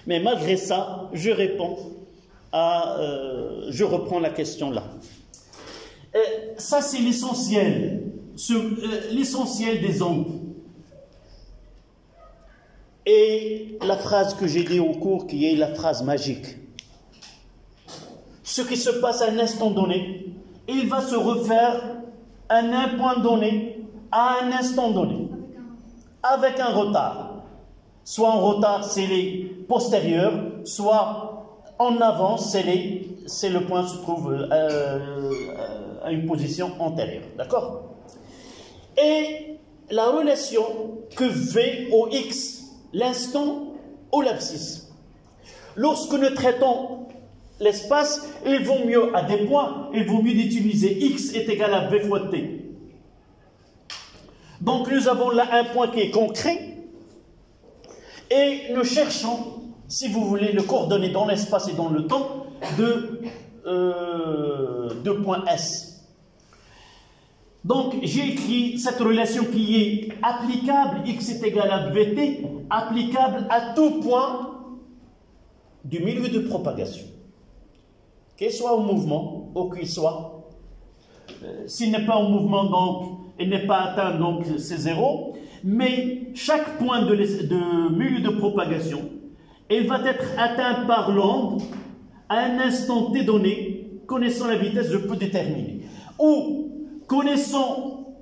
mais malgré ça, je réponds je reprends la question là. Et ça c'est l'essentiel, l'essentiel des ondes. Et la phrase que j'ai dit au cours, qui est la phrase magique. Ce qui se passe à un instant donné, il va se refaire à un point donné, à un instant donné, avec un retard. Soit en retard, c'est les postérieurs, soit en avant, c'est le point qui se trouve à une position antérieure. D'accord? Et la relation que V au X, l'instant ou l'abscisse. Lorsque nous traitons l'espace, il vaut mieux, à des points, il vaut mieux d'utiliser X est égal à V fois T. Donc nous avons là un point qui est concret Et nous cherchons, si vous voulez, le coordonnées dans l'espace et dans le temps de points S. Donc, j'ai écrit cette relation qui est applicable, x est égal à vt, applicable à tout point du milieu de propagation. Qu'il soit en mouvement, ou qu'il soit. S'il n'est pas en mouvement, donc, il n'est pas atteint, donc c'est 0. Mais chaque point de milieu de propagation, il va être atteint par l'onde à un instant t donné. Connaissant la vitesse, je peux déterminer. Ou, connaissant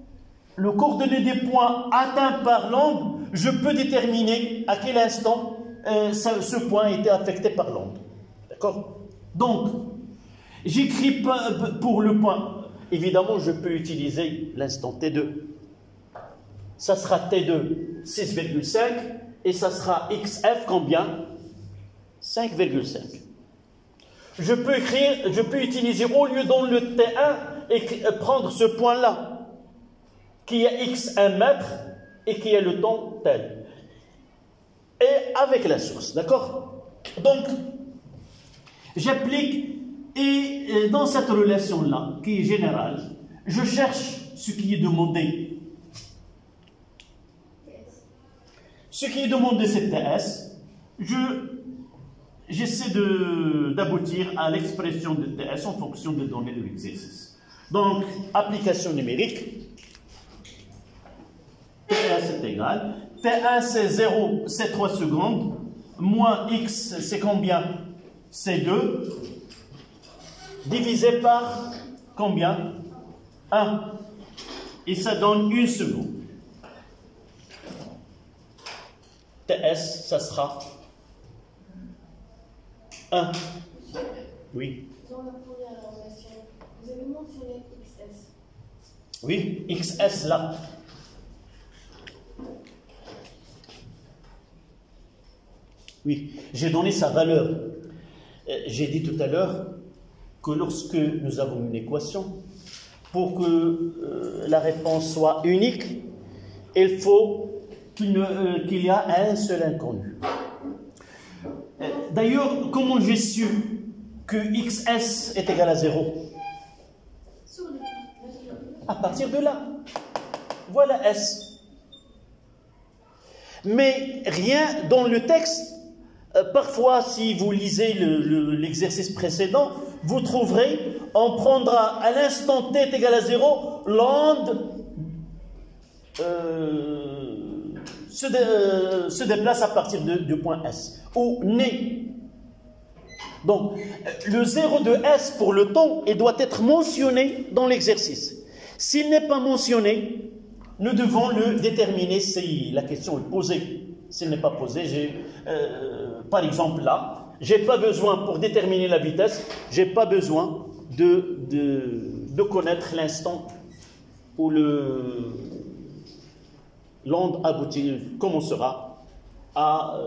le coordonnées des points atteints par l'onde, je peux déterminer à quel instant ce point a été affecté par l'onde. D'accord? Donc, j'écris pour le point. Évidemment, je peux utiliser l'instant T2. Ça sera T2 6,5 et ça sera XF combien? 5,5. Je peux utiliser au lieu dans le T1 et prendre ce point-là qui est X1 mètre et qui est le temps tel. Et avec la source, d'accord? Donc, j'applique et dans cette relation-là, qui est générale, je cherche ce qui est demandé. Ce qui est demandé, c'est TS. J'essaie d'aboutir à l'expression de TS en fonction des données de l'exercice. Donc, application numérique. T1 c'est égal. T1 c'est 0, c'est 3 secondes. Moins X c'est combien? C'est 2. Divisé par combien? 1. Et ça donne 1 seconde. TS, ça sera 1. Oui. Dans la première relation, vous avez mentionné XS. Oui, XS là. Oui, j'ai donné sa valeur. J'ai dit tout à l'heure que lorsque nous avons une équation, pour que la réponse soit unique, il faut qu'il y a un seul inconnu. D'ailleurs, comment j'ai su que XS est égal à 0? À partir de là. Voilà S. Mais rien dans le texte. Parfois, si vous lisez l'exercice précédent, vous trouverez, on prendra à l'instant t est égal à 0, l'onde se déplace à partir du point S, ou né. Donc, le 0 de S pour le temps, il doit être mentionné dans l'exercice. S'il n'est pas mentionné, nous devons le déterminer si la question est posée. S'il n'est pas posé, par exemple là, je n'ai pas besoin, pour déterminer la vitesse, je n'ai pas besoin de connaître l'instant où l'onde commencera à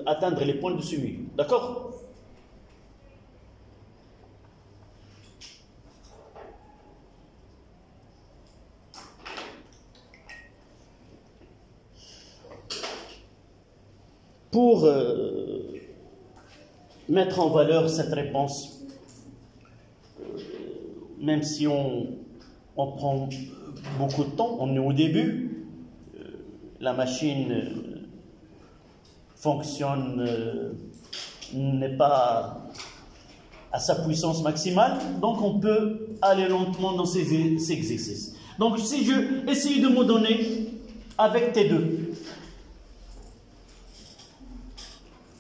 atteindre les points de ce milieu. D'accord? Pour mettre en valeur cette réponse, même si on prend beaucoup de temps, on est au début, la machine fonctionne, n'est pas à sa puissance maximale, donc on peut aller lentement dans ces exercices. Donc si je essaye de me donner avec T2,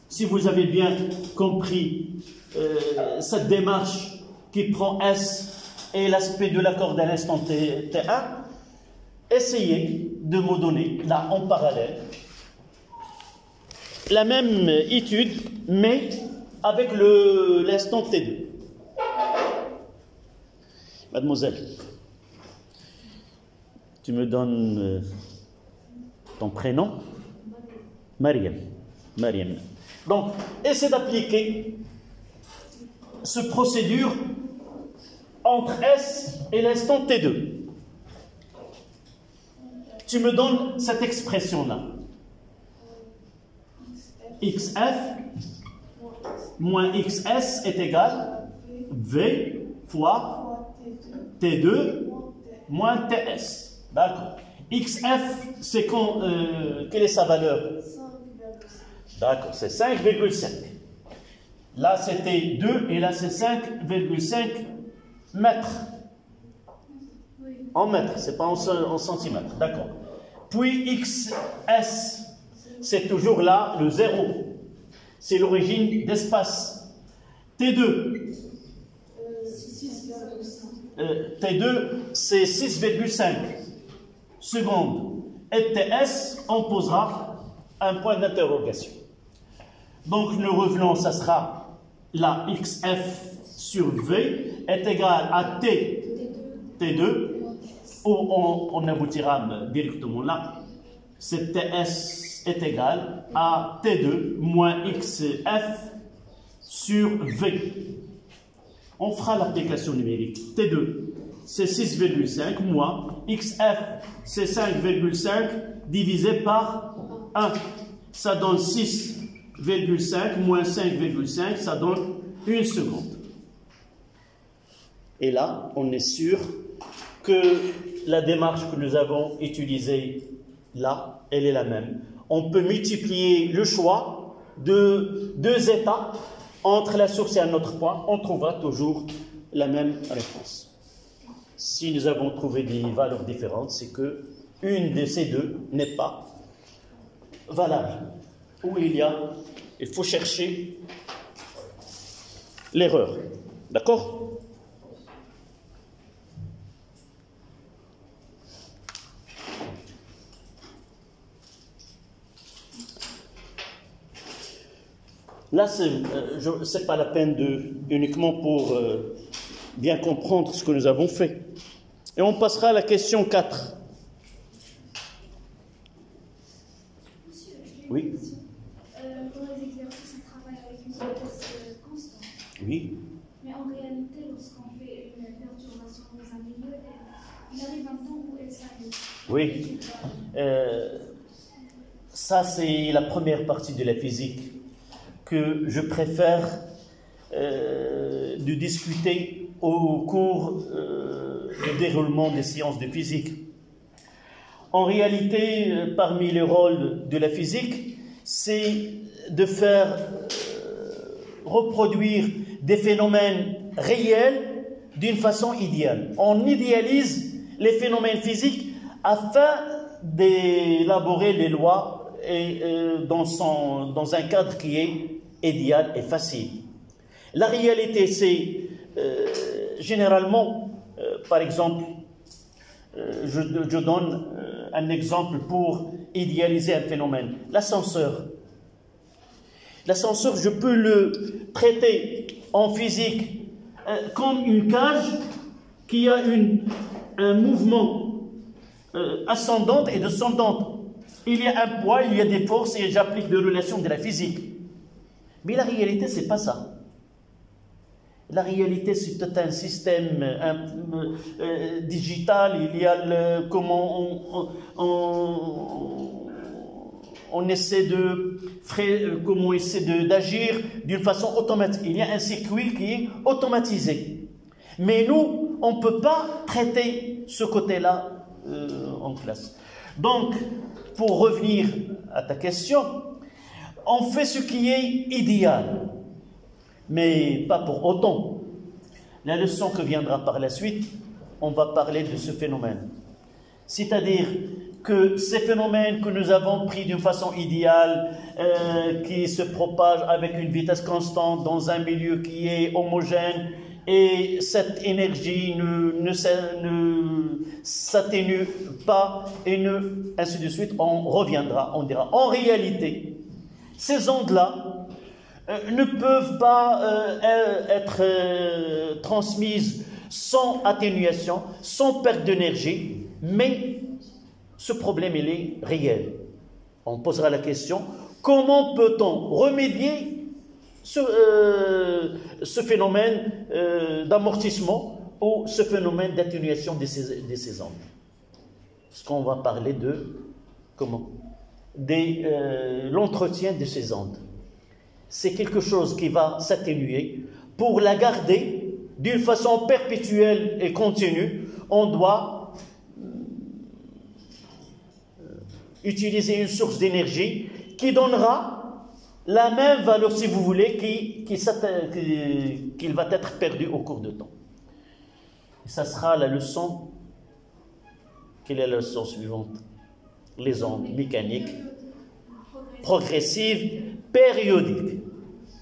si vous avez bien compris cette démarche qui prend S et l'aspect de l'accord d'un instant T1, essayez de me donner, là en parallèle, la même étude, mais avec l'instant T2. Mademoiselle, tu me donnes ton prénom? Mariam. Mariam. Donc, essaie d'appliquer cette procédure entre S et l'instant T2. Tu me donnes cette expression-là. XF moins XS est égal V fois T2 moins TS. D'accord. XF, c'est quelle est sa valeur? D'accord, c'est 5,5. Là, c'était 2 et là, c'est 5,5 mètres. En mètres, c'est pas en centimètres. D'accord. Puis XS, c'est toujours là le 0. C'est l'origine d'espace. T2, T2, c'est 6,5 secondes. Et TS, on posera un point d'interrogation. Donc, nous revenons, ça sera la XF sur V est égal à T2, où on aboutira directement là. C'est TS est égal à T2 moins XF sur V. On fera l'application numérique. T2, c'est 6,5 moins XF, c'est 5,5 divisé par 1. Ça donne 6,5 moins 5,5, ça donne 1 seconde. Et là, on est sûr que la démarche que nous avons utilisée là, elle est la même. On peut multiplier le choix de 2 états entre la source et un autre point, on trouvera toujours la même réponse. Si nous avons trouvé des valeurs différentes, c'est que une de ces deux n'est pas valable. Où il faut chercher l'erreur. D'accord? Là, ce n'est pas la peine uniquement pour bien comprendre ce que nous avons fait. Et on passera à la question 4. Monsieur, Oui. une question. Pour les exercices, on travaille avec une vitesse constante. Oui. Mais en réalité, lorsqu'on fait une perturbation dans un milieu, il arrive un temps où elle s'arrête. Oui. Ça, c'est la première partie de la physique que je préfère de discuter au cours du déroulement des sciences de physique. En réalité, parmi les rôles de la physique, c'est de faire reproduire des phénomènes réels d'une façon idéale. On idéalise les phénomènes physiques afin d'élaborer les lois dans un cadre qui est idéal et facile. La réalité, c'est généralement, par exemple, je donne un exemple pour idéaliser un phénomène. L'ascenseur. L'ascenseur, je peux le traiter en physique comme une cage qui a un mouvement ascendant et descendant. Il y a un poids, il y a des forces et j'applique des relations de la physique. Mais la réalité, ce n'est pas ça. La réalité, c'est tout un système digital. Il y a comment on essaie d'agir d'une façon automatique. Il y a un circuit qui est automatisé. Mais nous, on ne peut pas traiter ce côté-là en classe. Donc, pour revenir à ta question, on fait ce qui est idéal, mais pas pour autant. La leçon que viendra par la suite, on va parler de ce phénomène. C'est-à-dire que ces phénomènes que nous avons pris d'une façon idéale, qui se propagent avec une vitesse constante dans un milieu qui est homogène, et cette énergie ne s'atténue pas, et ainsi de suite, on reviendra, on dira. En réalité, ces ondes-là ne peuvent pas être transmises sans atténuation, sans perte d'énergie, mais ce problème, il est réel. On posera la question, comment peut-on remédier ce phénomène d'amortissement ou ce phénomène d'atténuation de ces ondes? Parce qu'on va parler de l'entretien de ces ondes. c'est quelque chose qui va s'atténuer. Pour la garder d'une façon perpétuelle et continue, on doit utiliser une source d'énergie qui donnera la même valeur, si vous voulez, qu'il va être perdu au cours du temps. Et ça sera la leçon. Quelle est la leçon suivante? Les ondes mécaniques progressives, périodiques.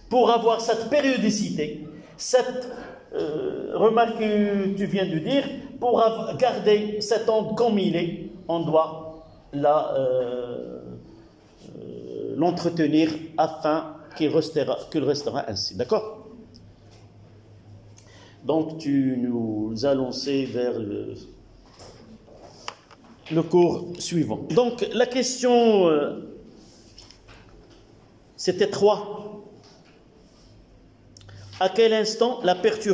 Pour avoir cette périodicité, cette remarque que tu viens de dire, pour garder cette onde comme il est, on doit l'entretenir afin qu'il restera ainsi. D'accord? Donc tu nous as lancé vers le cours suivant. Donc la question, c'était 3. À quel instant la perturbation